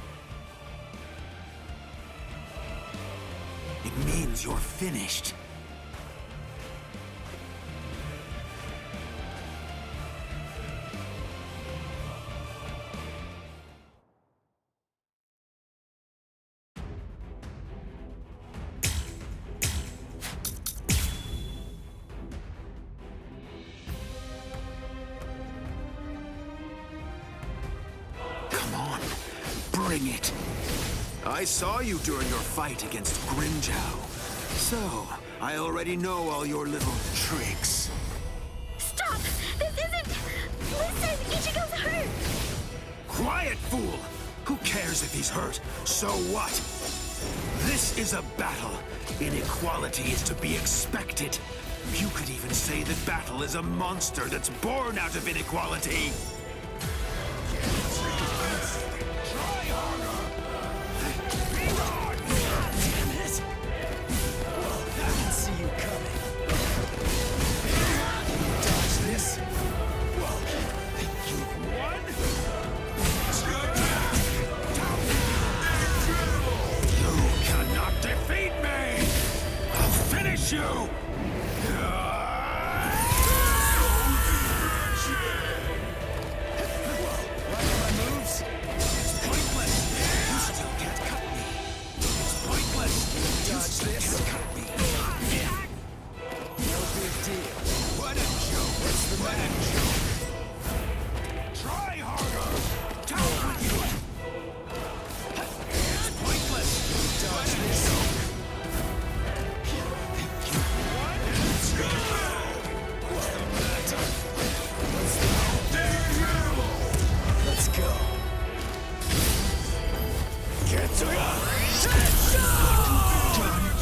It means you're finished. Bring it. I saw you during your fight against Grimjow. So, I already know all your little tricks. Stop! This isn't... Listen, Ichigo's hurt! Quiet, fool! Who cares if he's hurt? So what? This is a battle. Inequality is to be expected. You could even say that battle is a monster that's born out of inequality. You!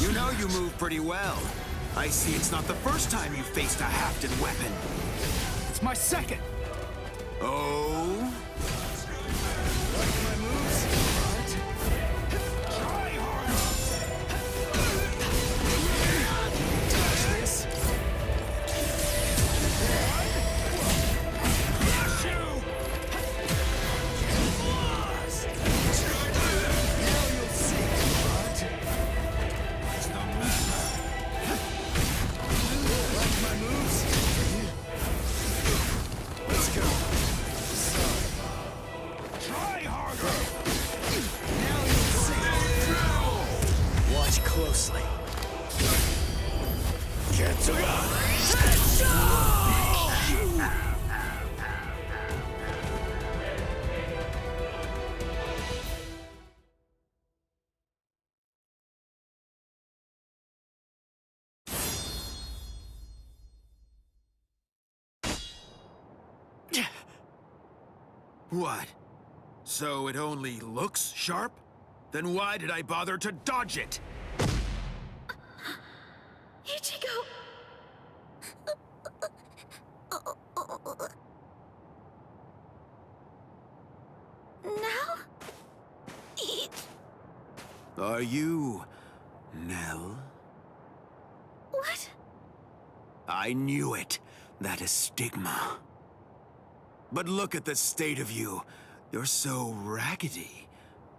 You know you move pretty well. I see it's not the first time you faced a hafted weapon. It's my second. Oh? Like my moves? Try harder! Touch this. Crush you! Now you'll see, bud. What's the matter? Like my moves? Let's go. Try harder! Now you'll see. Watch closely. Get to go. What? So it only looks sharp? Then why did I bother to dodge it? Ichigo! Now? Are you... Nell? What? I knew it. That is stigma. But look at the state of you. You're so raggedy.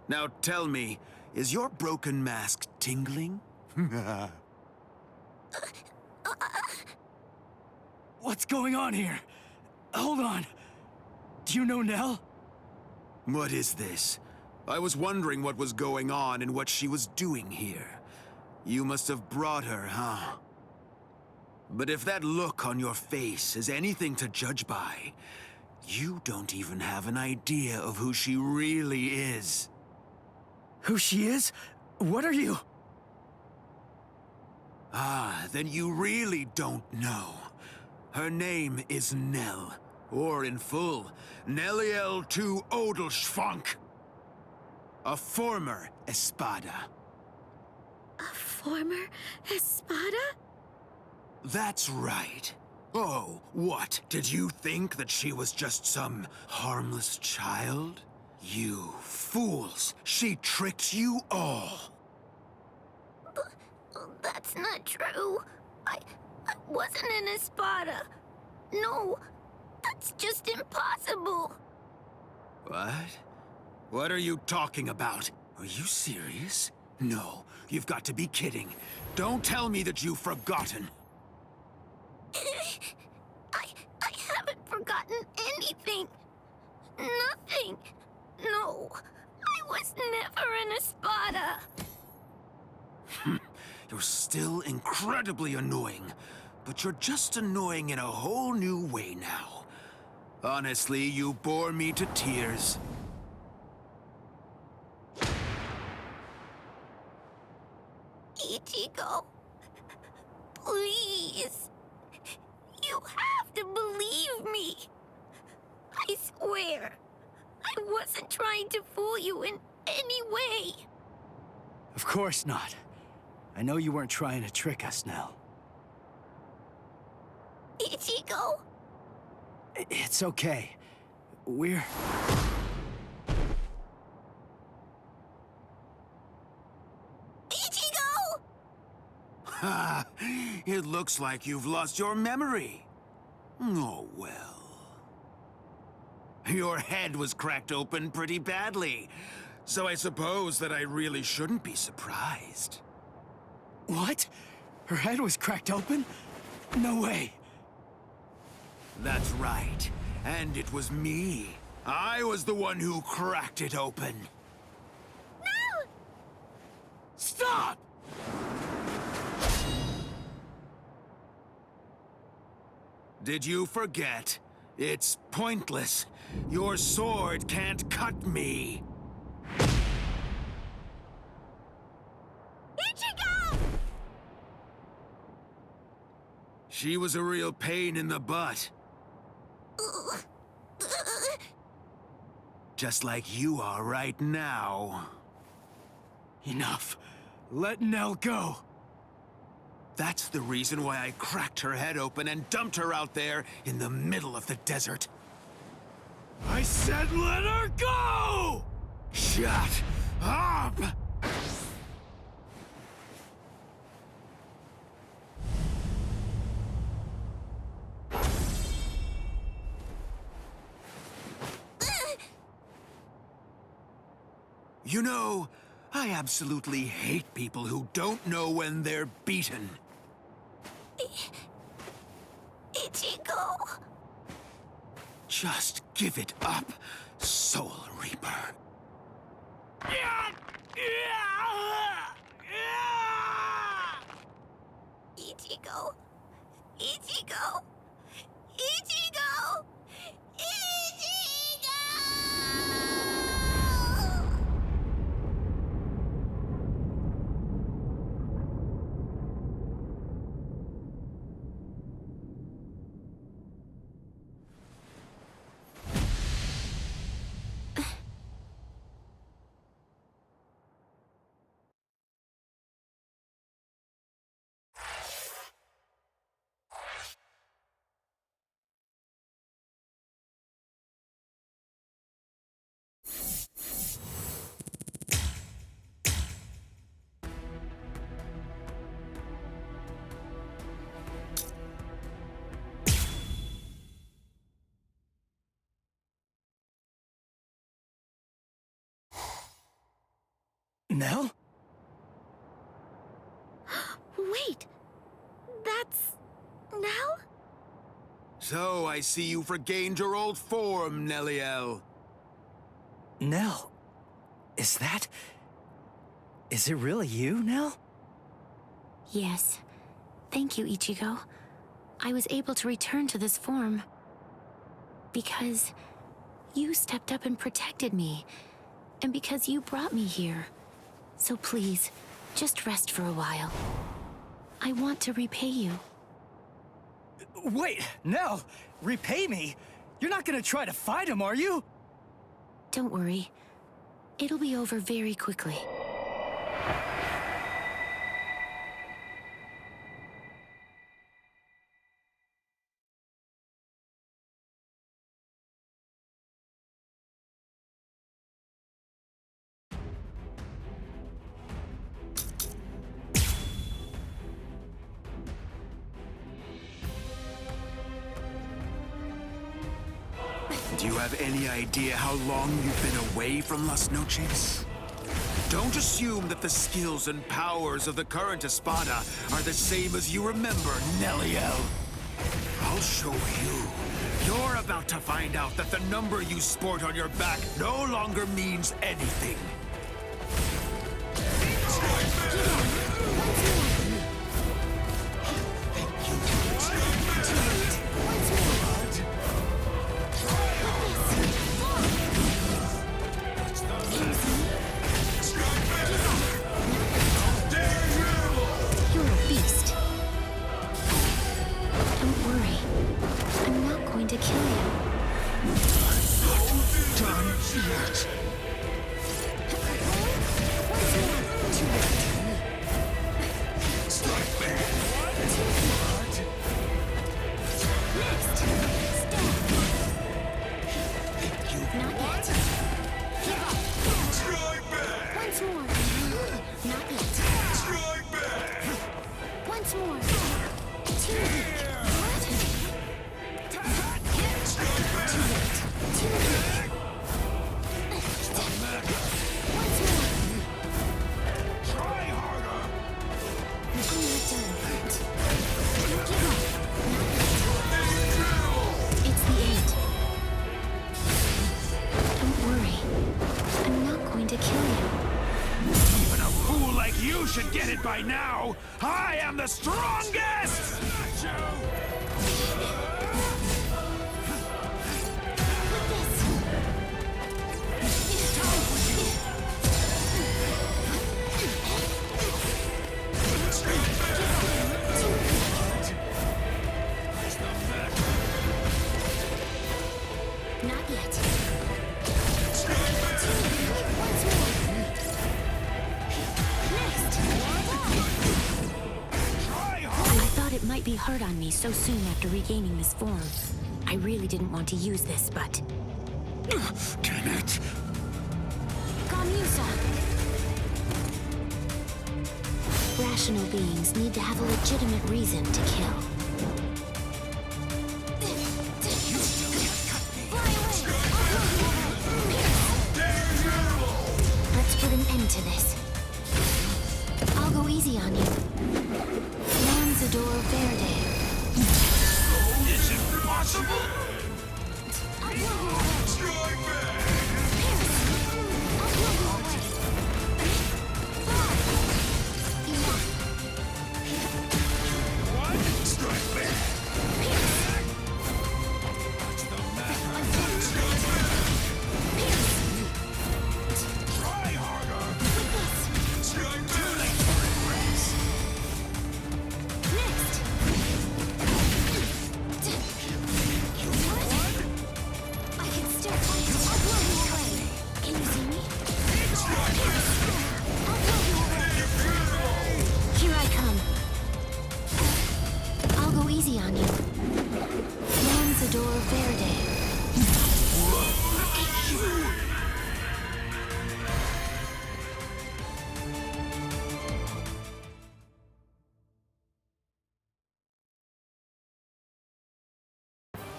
Now tell me, is your broken mask tingling? What's going on here? Hold on. Do you know Nell? What is this? I was wondering what was going on and what she was doing here. You must have brought her, huh? But if that look on your face is anything to judge by, you don't even have an idea of who she really is. Who she is? What are you? Ah, then you really don't know. Her name is Nell, or in full, Nelliel to Odelschwank. A former Espada. A former Espada? That's right. Oh, what? Did you think that she was just some harmless child? You fools! She tricked you all! That's not true. I wasn't an Espada. No, that's just impossible. What? What are you talking about? Are you serious? No, you've got to be kidding. Don't tell me that you've forgotten. I haven't forgotten anything. Nothing. No, I was never an Espada. You're still incredibly annoying, but you're just annoying in a whole new way now. Honestly, you bore me to tears. Ichigo, please. You have to believe me. I swear, I wasn't trying to fool you in any way. Of course not. I know you weren't trying to trick us, Nell. Ichigo? It's okay. We're... Ichigo! Ha! It looks like you've lost your memory. Oh, well. Your head was cracked open pretty badly, so I suppose that I really shouldn't be surprised. What? Her head was cracked open? No way. That's right. And it was me. I was the one who cracked it open. No! Stop! Did you forget? It's pointless. Your sword can't cut me. Ichigo! She was a real pain in the butt. Just like you are right now. Enough. Let Nell go. That's the reason why I cracked her head open and dumped her out there in the middle of the desert. I said let her go! Shut up! You know, I absolutely hate people who don't know when they're beaten. Ichigo. Just give it up, Soul Reaper. Ichigo. Ichigo. Ichigo. Ichigo! Nell? Wait, that's Nell? So I see you've regained your old form, Nelliel. Nell? Is that... Is it really you, Nell? Yes. Thank you, Ichigo. I was able to return to this form because you stepped up and protected me, and because you brought me here. So please, just rest for a while. I want to repay you. Wait, Nell! Repay me? You're not gonna try to fight him, are you? Don't worry. It'll be over very quickly. Do you have any idea how long you've been away from Las Noches? Don't assume that the skills and powers of the current Espada are the same as you remember, Nelliel. I'll show you. You're about to find out that the number you sport on your back no longer means anything. Should get it by now. I am the strongest! Not yet. It might be hard on me so soon after regaining this form. I really didn't want to use this, but... Damn it! Gamusa! Rational beings need to have a legitimate reason to kill. Let's put an end to this. I'll go easy on you. Lanzador Verde. Is it possible?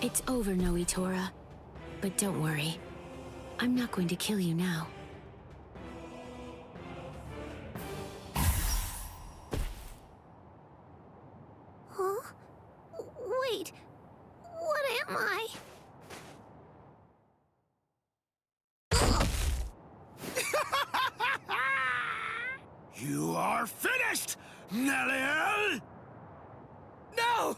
It's over, Noitora. But don't worry. I'm not going to kill you now. You're finished, Neliel! No!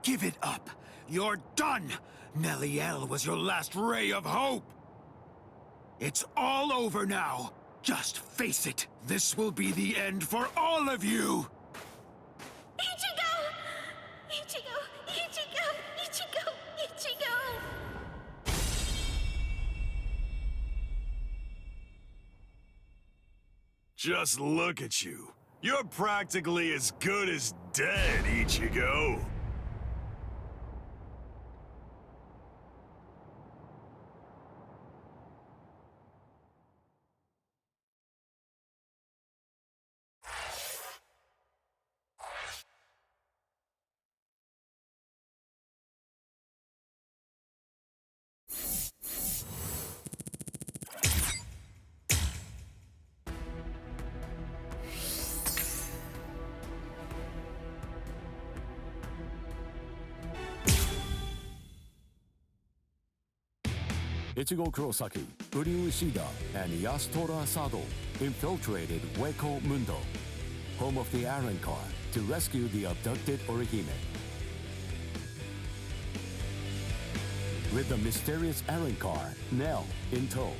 Give it up. You're done. Neliel was your last ray of hope. It's all over now. Just face it. This will be the end for all of you. Ichigo! Ichigo! Ichigo! Ichigo! Ichigo! Just look at you. You're practically as good as dead, Ichigo. Ichigo Kurosaki, Uryu Ishida, and Yasutora Sado infiltrated Hueco Mundo, home of the Iron Car, to rescue the abducted Orihime. With the mysterious Iron Car, Nell, in tow,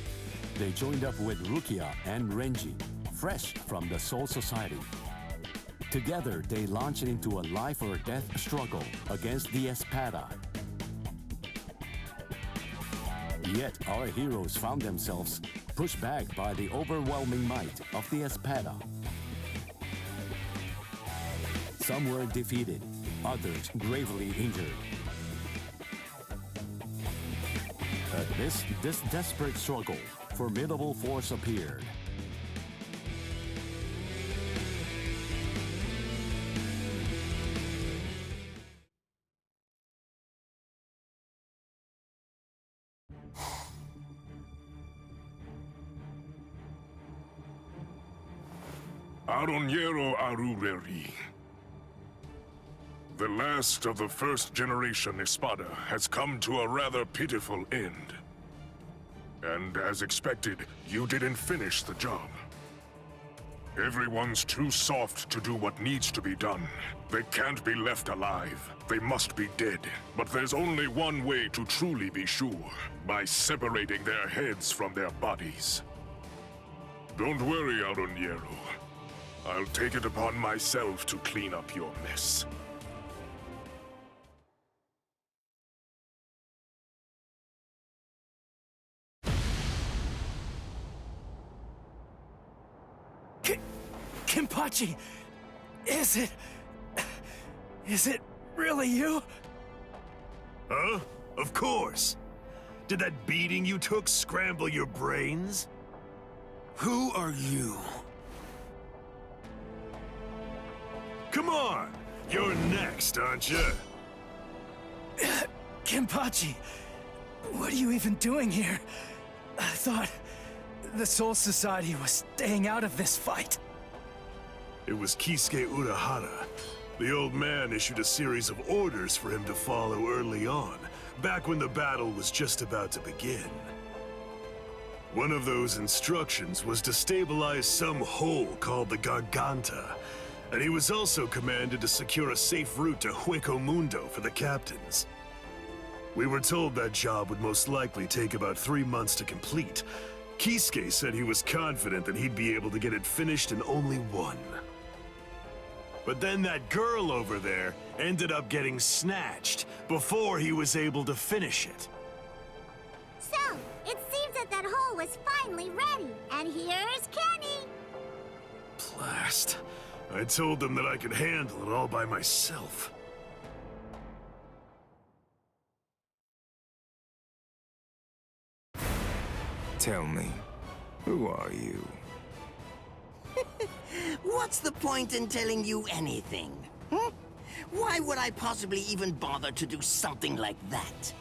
they joined up with Rukia and Renji, fresh from the Soul Society. Together, they launched into a life-or-death struggle against the Espada. Yet our heroes found themselves pushed back by the overwhelming might of the Espada. Some were defeated, others gravely injured. At this desperate struggle, formidable force appeared. Aroniero Arureri. The last of the first generation Espada has come to a rather pitiful end. And as expected, you didn't finish the job. Everyone's too soft to do what needs to be done. They can't be left alive. They must be dead. But there's only one way to truly be sure, by separating their heads from their bodies. Don't worry, Aroniero. I'll take it upon myself to clean up your mess. Kenpachi! Is it really you? Huh? Of course. Did that beating you took scramble your brains? Who are you? Come on! You're next, aren't you? Kenpachi, what are you even doing here? I thought the Soul Society was staying out of this fight. It was Kisuke Urahara. The old man issued a series of orders for him to follow early on, back when the battle was just about to begin. One of those instructions was to stabilize some hole called the Garganta, and he was also commanded to secure a safe route to Hueco Mundo for the captains. We were told that job would most likely take about 3 months to complete. Kisuke said he was confident that he'd be able to get it finished in only 1. But then that girl over there ended up getting snatched before he was able to finish it. So, it seems that hole was finally ready, and here's Kenny! Blast. I told them that I could handle it all by myself. Tell me, who are you? What's the point in telling you anything? Hmm? Why would I possibly even bother to do something like that?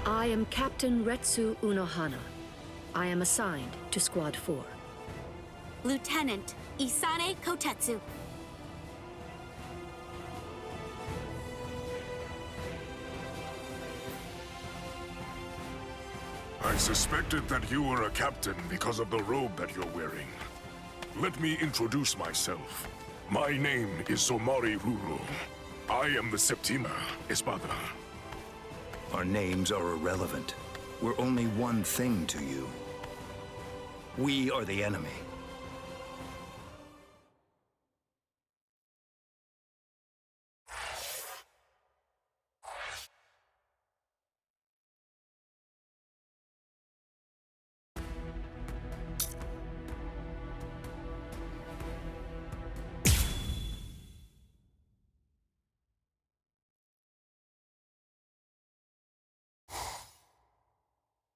I am Captain Retsu Unohana. I am assigned to Squad 4. Lieutenant Isane Kotetsu. suspected that you were a captain because of the robe that you're wearing. Let me introduce myself. My name is Somari Ruru. I am the Septima Espada. Our names are irrelevant. We're only one thing to you. We are the enemy.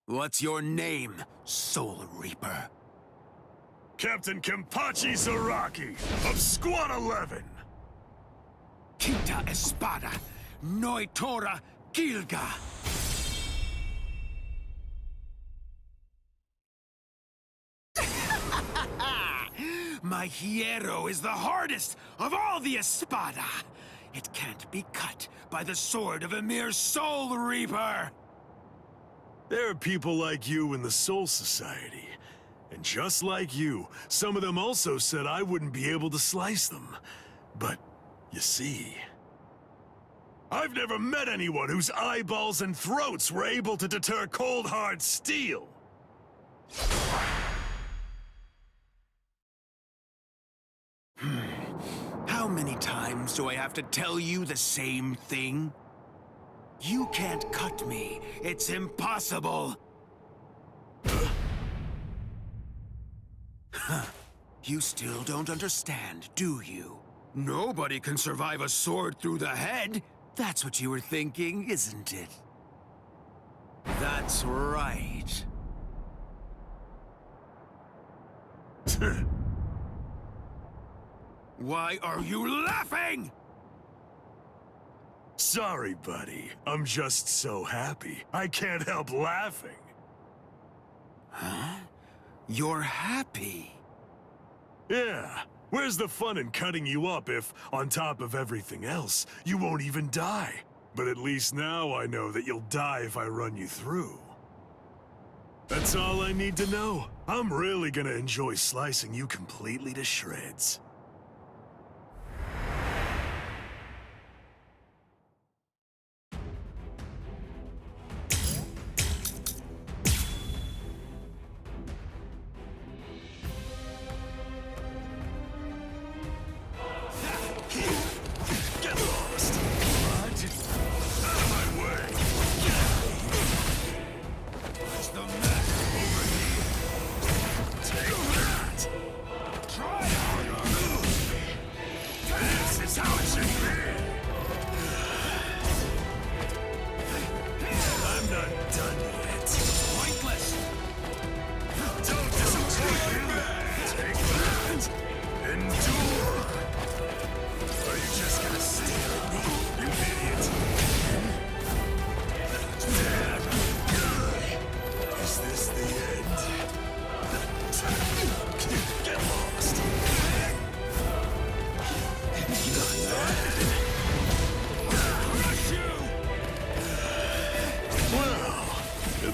What's your name, Soul Reaper? Captain Kenpachi Zaraki of Squad 11. Kita Espada, Noitora Gilga. My hierro is the hardest of all the Espada. It can't be cut by the sword of a mere Soul Reaper. There are people like you in the Soul Society. And just like you, some of them also said I wouldn't be able to slice them. But, you see... I've never met anyone whose eyeballs and throats were able to deter cold hard steel. How many times do I have to tell you the same thing? You can't cut me. It's impossible. You still don't understand, do you? Nobody can survive a sword through the head. That's what you were thinking, isn't it? That's right. Why are you laughing? Sorry, buddy. I'm just so happy. I can't help laughing. Huh? You're happy? Yeah. Where's the fun in cutting you up if, on top of everything else, you won't even die? But at least now I know that you'll die if I run you through. That's all I need to know. I'm really gonna enjoy slicing you completely to shreds.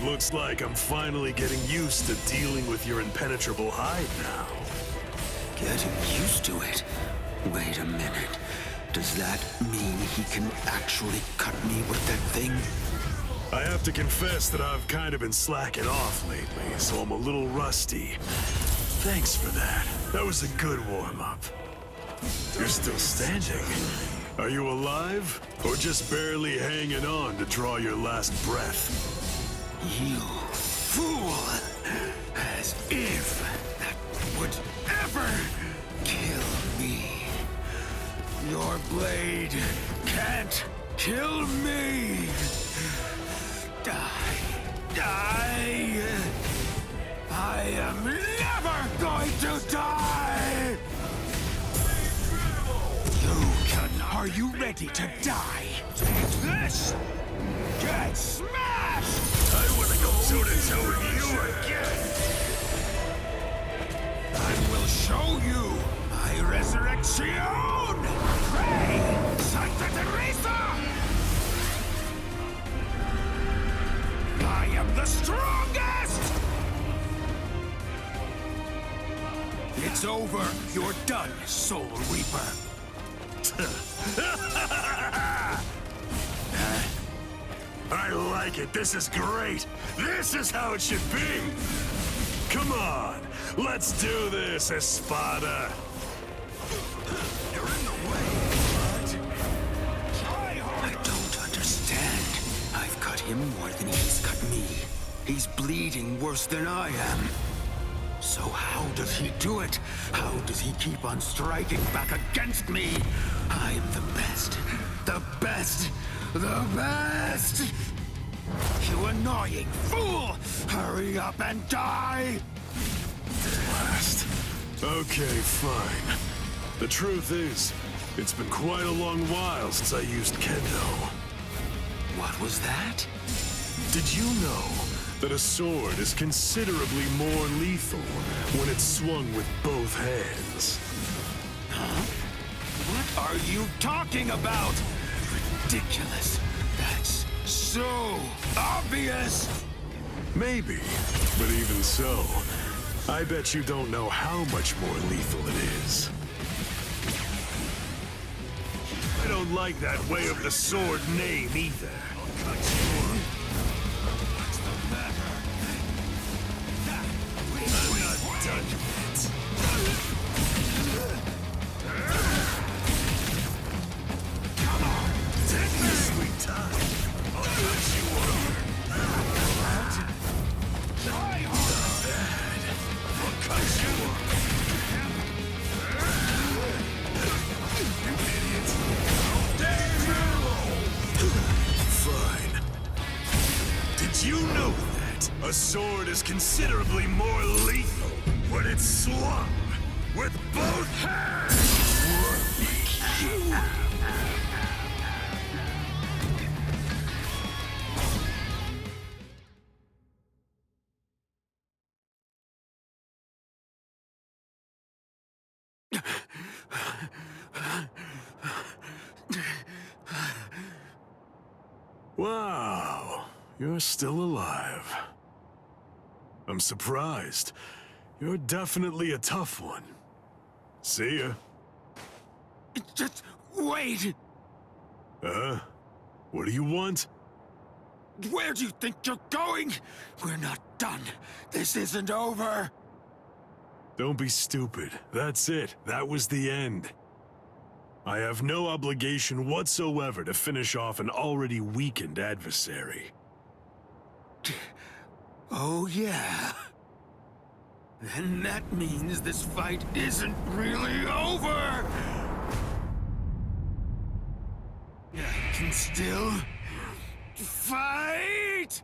Looks like I'm finally getting used to dealing with your impenetrable hide now. Getting used to it? Wait a minute. Does that mean he can actually cut me with that thing? I have to confess that I've kind of been slacking off lately, so I'm a little rusty. Thanks for that. That was a good warm-up. You're still standing. Are you alive? Or just barely hanging on to draw your last breath? You fool! As if that would ever kill me. Your blade can't kill me! Die! Die! I am never going to die! Are you ready to die? Take this! Get smashed! I want to go toe-to-toe with you again! I will show you my resurrection! Pray, Santa Teresa! I am the strongest! It's over. You're done, Soul Reaper. I like it. This is great. This is how it should be. Come on. Let's do this, Espada. You're in the way, bud. Try harder. I don't understand. I've cut him more than he's cut me. He's bleeding worse than I am. So how does he do it? How does he keep on striking back against me? I am the best. The best. The best! You annoying fool! Hurry up and die! Blast. Okay, fine. The truth is, it's been quite a long while since I used Kendo. What was that? Did you know that a sword is considerably more lethal when it's swung with both hands? Huh? What are you talking about? Ridiculous. That's so obvious. Maybe, but even so, I bet you don't know how much more lethal it is. I don't like that way of the sword name either. What's the matter? I'm not done yet. Come on, take your sweet time. I'll cut you over. Try harder. I'll cut you over. You idiot. How dare you! Fine. Did you know that a sword is considerably more lethal when it's swung with both hands? Wow, you're still alive. I'm surprised. You're definitely a tough one. See ya. Just wait. What do you want? Where do you think you're going? We're not done. This isn't over. Don't be stupid. That's it. That was the end. I have no obligation whatsoever to finish off an already weakened adversary. Oh, yeah. Then that means this fight isn't really over! I can still fight!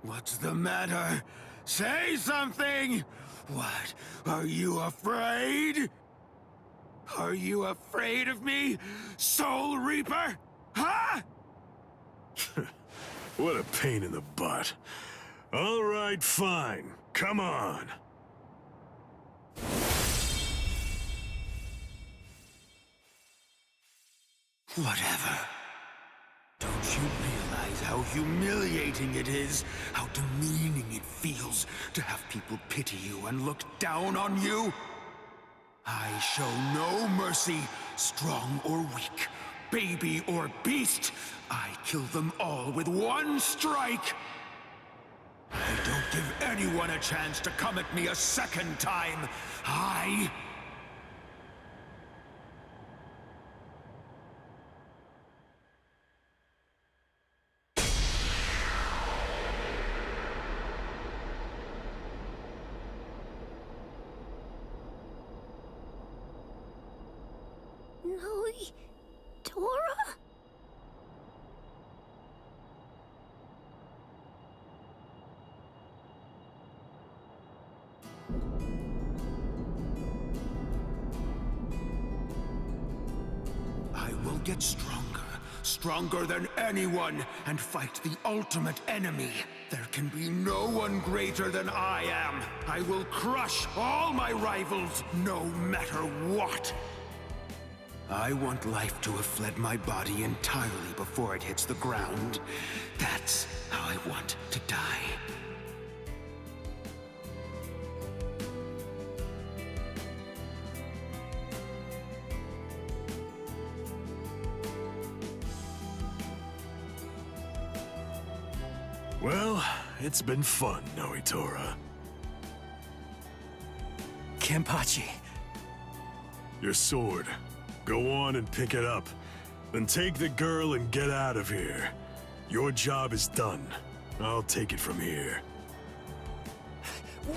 What's the matter? Say something! What? Are you afraid? Are you afraid of me, Soul Reaper? Huh? What a pain in the butt. All right, fine. Come on. Whatever. Don't you realize how humiliating it is, how demeaning it feels to have people pity you and look down on you? I show no mercy, strong or weak, baby or beast. I kill them all with one strike. I don't give anyone a chance to come at me a second time. Dora? I will get stronger, stronger than anyone, and fight the ultimate enemy. There can be no one greater than I am. I will crush all my rivals, no matter what. I want life to have fled my body entirely before it hits the ground. That's how I want to die. Well, it's been fun, Noitora. Kenpachi. Your sword. Go on and pick it up. Then take the girl and get out of here. Your job is done. I'll take it from here.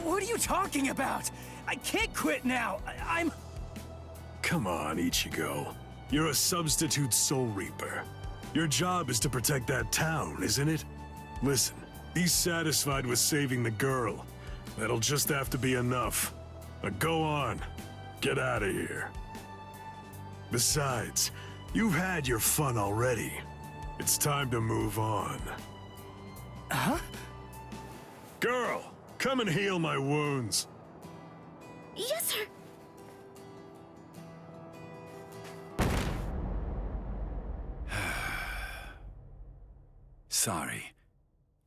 What are you talking about? I can't quit now. I'm... Come on, Ichigo. You're a substitute Soul Reaper. Your job is to protect that town, isn't it? Listen, be satisfied with saving the girl. That'll just have to be enough. Now go on. Get out of here. Besides, you've had your fun already. It's time to move on. Huh? Girl, come and heal my wounds. Yes, sir. Sorry.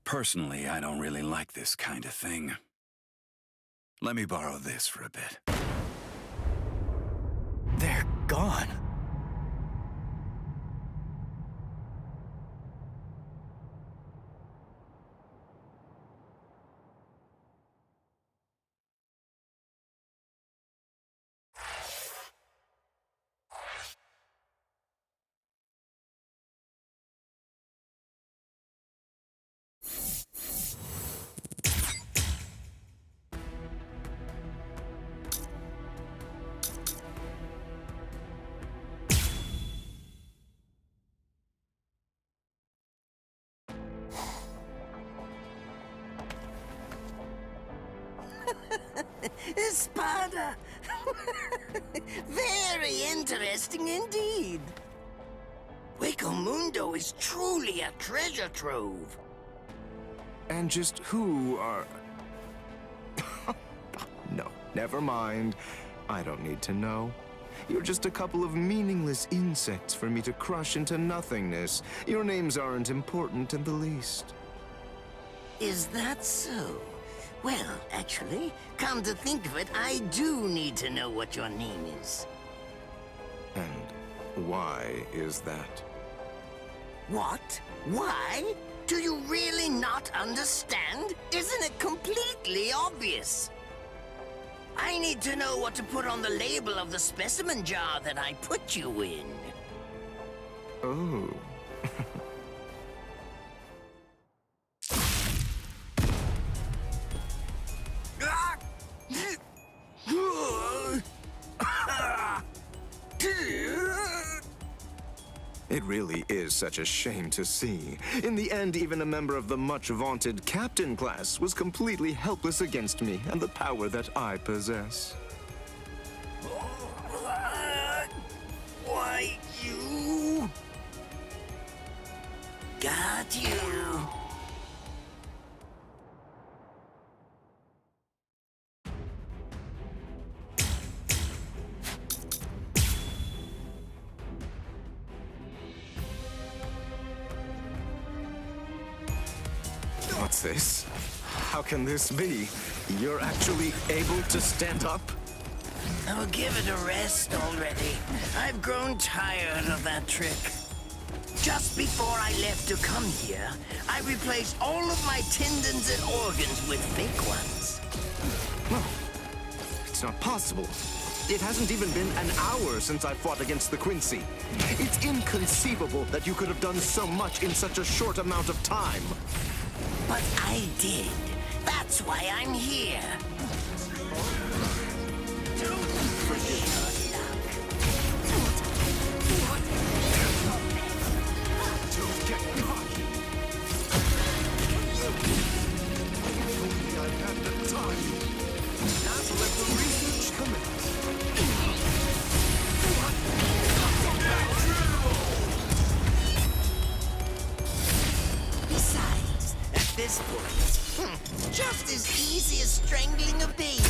Personally, I don't really like this kind of thing. Let me borrow this for a bit. They're gone. Espada! Very interesting indeed. Hueco Mundo is truly a treasure trove. And just who are... No, never mind. I don't need to know. You're just a couple of meaningless insects for me to crush into nothingness. Your names aren't important in the least. Is that so? Well, actually, come to think of it, I do need to know what your name is. And why is that? What? Why? Do you really not understand? Isn't it completely obvious? I need to know what to put on the label of the specimen jar that I put you in. Oh. It really is such a shame to see. In the end, even a member of the much-vaunted captain class was completely helpless against me and the power that I possess. Why, you... Got you. What's this? How can this be? You're actually able to stand up? Oh, give it a rest already. I've grown tired of that trick. Just before I left to come here, I replaced all of my tendons and organs with fake ones. No, it's not possible. It hasn't even been an hour since I fought against the Quincy. It's inconceivable that you could have done so much in such a short amount of time. But I did. That's why I'm here. I've had the time. Now let the research commence. Besides, at this point, just as easy as strangling a baby.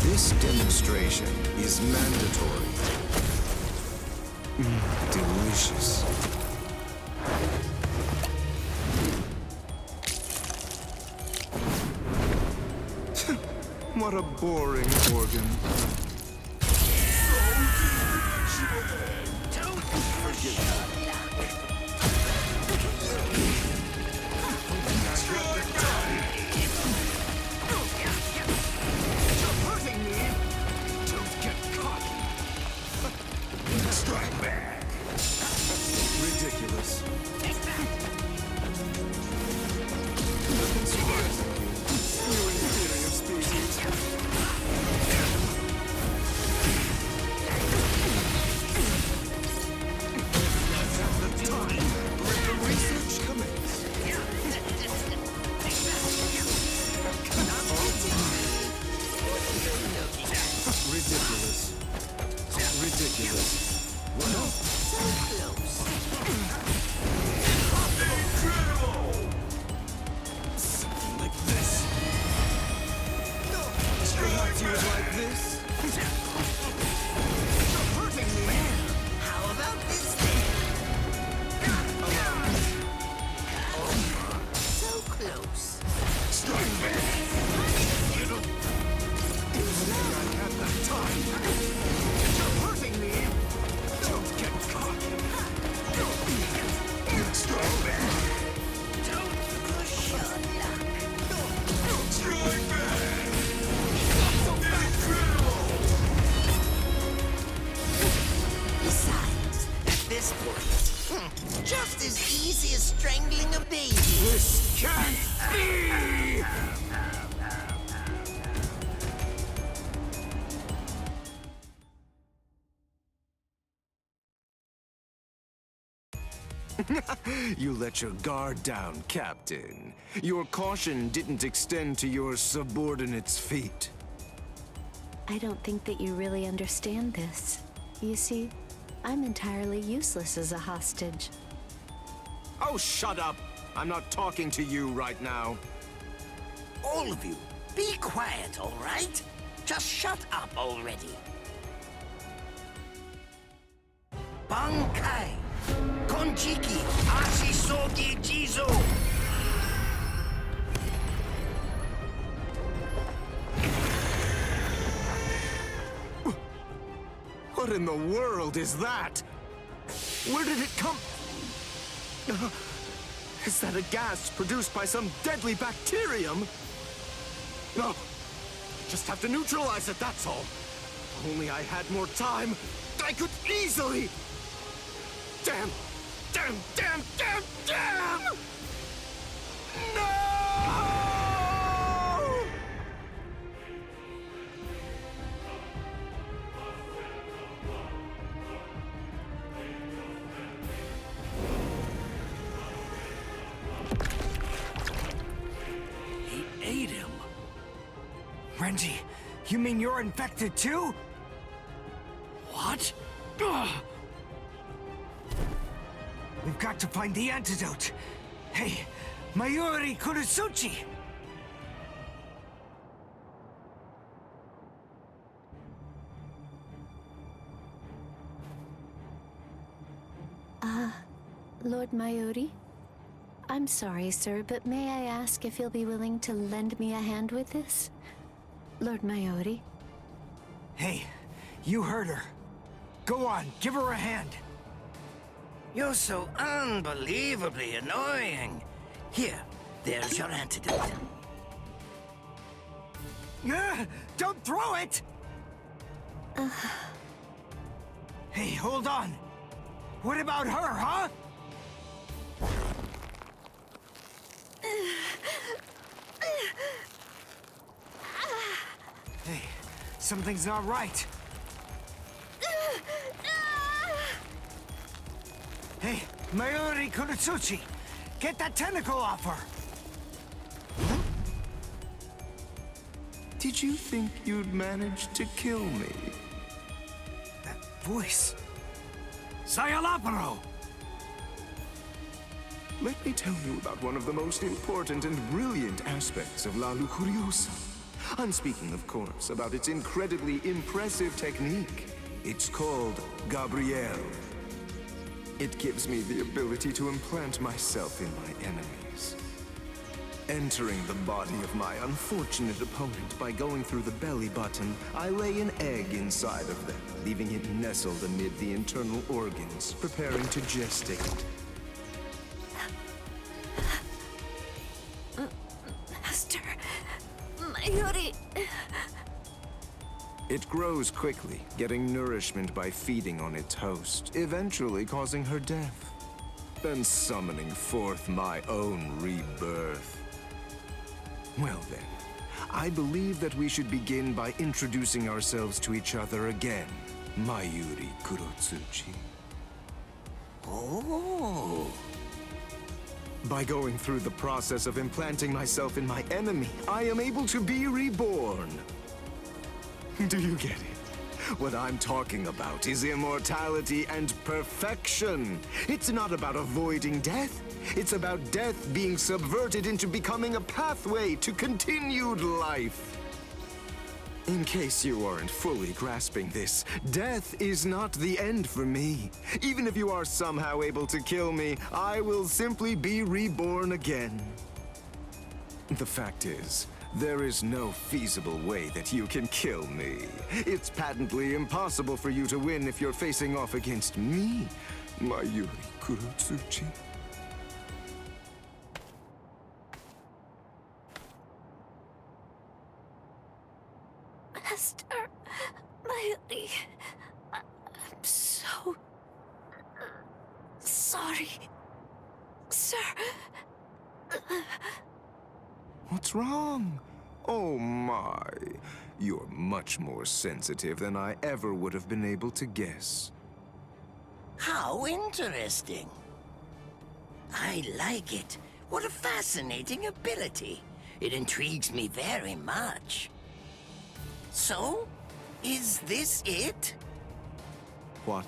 This demonstration is mandatory. Delicious. What a boring organ. Ridiculous. You inferior species. Research commence. Ridiculous. Ridiculous. Well, so close. Something like this. Perhaps you would like this? You're hurting me. How about this then? So close. Strike back! Little. I had that time. You're hurting me! Don't get caught! Strike back! Don't push your luck. Strike back! Besides, at this point, just as easy as strangling a baby. This can't be! You let your guard down, Captain. Your caution didn't extend to your subordinates' feet. I don't think that you really understand this. You see, I'm entirely useless as a hostage. Oh, shut up! I'm not talking to you right now. All of you, be quiet, all right? Just shut up already. Bankai, Konjiki, Ashisogi Jizo. What in the world is that? Where did it come? Is that a gas produced by some deadly bacterium? No, just have to neutralize it, that's all. If only I had more time, I could easily... Damn! Damn! Damn! Damn! Damn! No! Ate him. Renji, you mean you're infected too? What? Ugh. We've got to find the antidote. Hey, Mayuri Kurosuchi! Lord Mayuri? I'm sorry, sir, but may I ask if you'll be willing to lend me a hand with this? Lord Mayuri? Hey, you heard her. Go on, give her a hand. You're so unbelievably annoying. Here, there's your antidote. Don't throw it! Hey, hold on. What about her, huh? Hey, something's not right. Hey, Mayuri Kurosuchi, get that tentacle off her! Did you think you'd manage to kill me? That voice... Sayalaparo! Let me tell you about one of the most important and brilliant aspects of La Lucuriosa. I'm speaking, of course, about its incredibly impressive technique. It's called Gabrielle. It gives me the ability to implant myself in my enemies. Entering the body of my unfortunate opponent by going through the belly button, I lay an egg inside of them, leaving it nestled amid the internal organs, preparing to gestate. Master, Mayuri. It grows quickly, getting nourishment by feeding on its host, eventually causing her death, then summoning forth my own rebirth. Well then, I believe that we should begin by introducing ourselves to each other again, Mayuri Kurotsuchi. Oh. By going through the process of implanting myself in my enemy, I am able to be reborn. Do you get it? What I'm talking about is immortality and perfection. It's not about avoiding death. It's about death being subverted into becoming a pathway to continued life. In case you aren't fully grasping this, death is not the end for me. Even if you are somehow able to kill me, I will simply be reborn again. The fact is, there is no feasible way that you can kill me. It's patently impossible for you to win if you're facing off against me, Mayuri Kurotsuchi. Master, Mayuri, I'm so sorry, sir. What's wrong? Oh my. You're much more sensitive than I ever would have been able to guess. How interesting. I like it. What a fascinating ability. It intrigues me very much. So, is this it? What?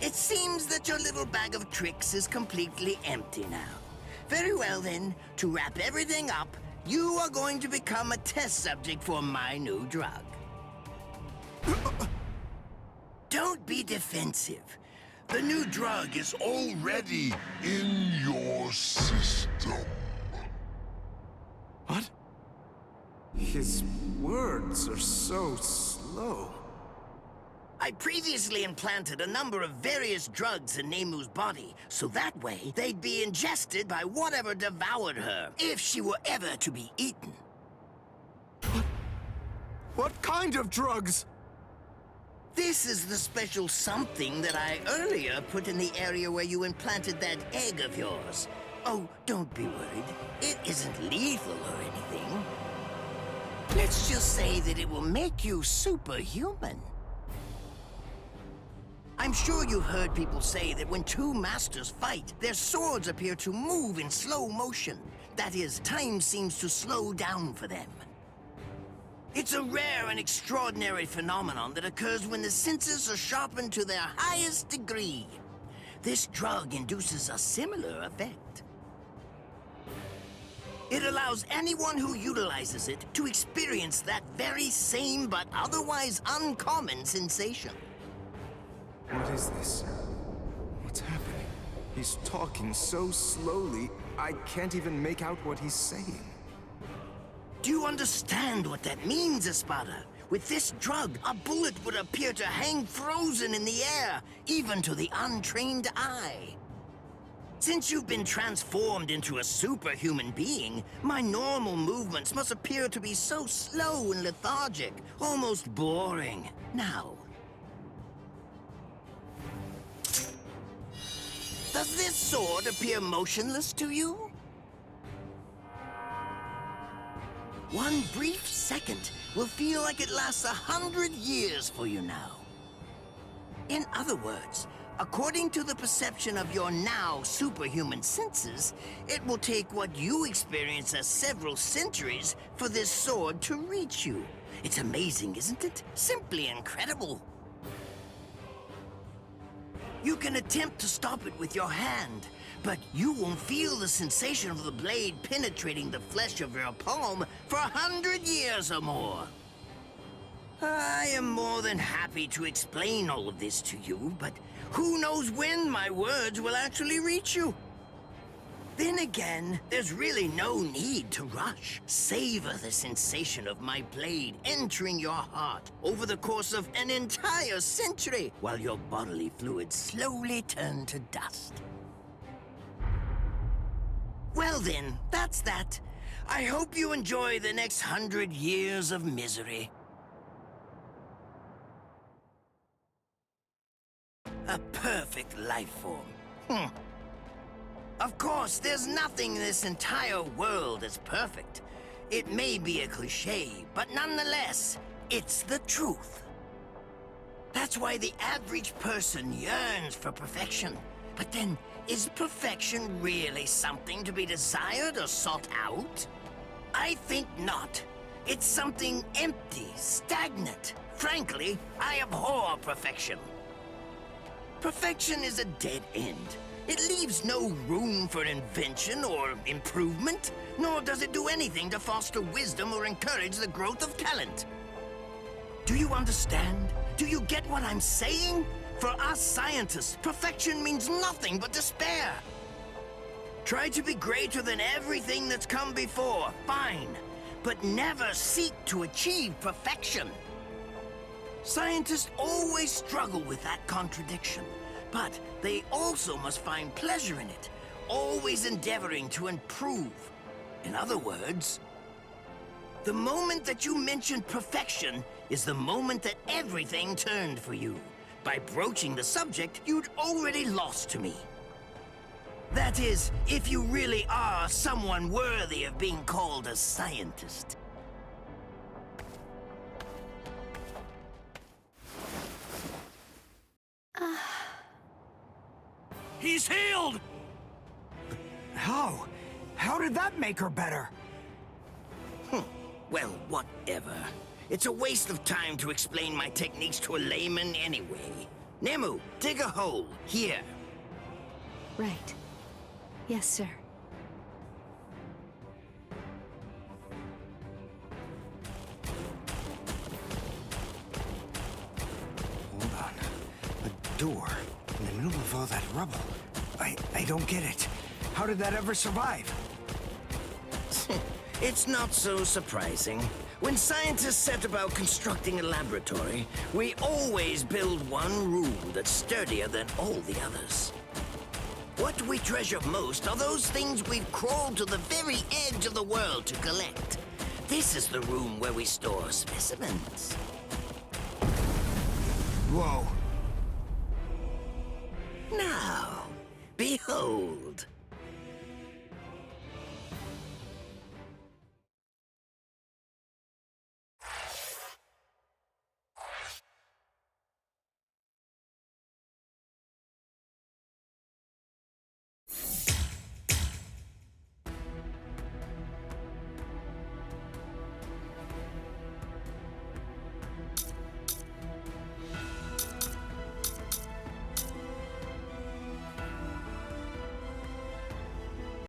It seems that your little bag of tricks is completely empty now. Very well then, to wrap everything up, you are going to become a test subject for my new drug. Don't be defensive. The new drug is already In your system. What? His words are so slow. I previously implanted a number of various drugs in Nemu's body, so that way they'd be ingested by whatever devoured her, if she were ever to be eaten. What kind of drugs? This is the special something that I earlier put in the area where you implanted that egg of yours. Oh, don't be worried. It isn't lethal or anything. Let's just say that it will make you superhuman. I'm sure you've heard people say that when two masters fight, their swords appear to move in slow motion. That is, time seems to slow down for them. It's a rare and extraordinary phenomenon that occurs when the senses are sharpened to their highest degree. This drug induces a similar effect. It allows anyone who utilizes it to experience that very same but otherwise uncommon sensation. What is this? What's happening? He's talking so slowly, I can't even make out what he's saying. Do you understand what that means, Espada? With this drug, a bullet would appear to hang frozen in the air, even to the untrained eye. Since you've been transformed into a superhuman being, my normal movements must appear to be so slow and lethargic, almost boring. Now, does this sword appear motionless to you? One brief second will feel like it lasts 100 years for you now. In other words, according to the perception of your now superhuman senses, it will take what you experience as several centuries for this sword to reach you. It's amazing, isn't it? Simply incredible. You can attempt to stop it with your hand, but you won't feel the sensation of the blade penetrating the flesh of your palm for 100 years or more. I am more than happy to explain all of this to you, but who knows when my words will actually reach you? Then again, there's really no need to rush. Savor the sensation of my blade entering your heart over the course of an entire century, while your bodily fluids slowly turn to dust. Well then, that's that. I hope you enjoy the next 100 years of misery. A perfect life form. Of course, there's nothing in this entire world that's perfect. It may be a cliché, but nonetheless, it's the truth. That's why the average person yearns for perfection. But then, is perfection really something to be desired or sought out? I think not. It's something empty, stagnant. Frankly, I abhor perfection. Perfection is a dead end. It leaves no room for invention or improvement, nor does it do anything to foster wisdom or encourage the growth of talent. Do you understand? Do you get what I'm saying? For us scientists, perfection means nothing but despair. Try to be greater than everything that's come before, fine, but never seek to achieve perfection. Scientists always struggle with that contradiction. But they also must find pleasure in it, always endeavoring to improve. In other words, the moment that you mentioned perfection is the moment that everything turned for you. By broaching the subject, you'd already lost to me. That is, if you really are someone worthy of being called a scientist. He's healed! How? How did that make her better? Well, whatever. It's a waste of time to explain my techniques to a layman anyway. Nemu, dig a hole, here. Right. Yes, sir. Hold on. A door in the middle of all that rubble. I don't get it. How did that ever survive? It's not so surprising. When scientists set about constructing a laboratory, we always build one room that's sturdier than all the others. What we treasure most are those things we've crawled to the very edge of the world to collect. This is the room where we store specimens. Whoa. Now, behold.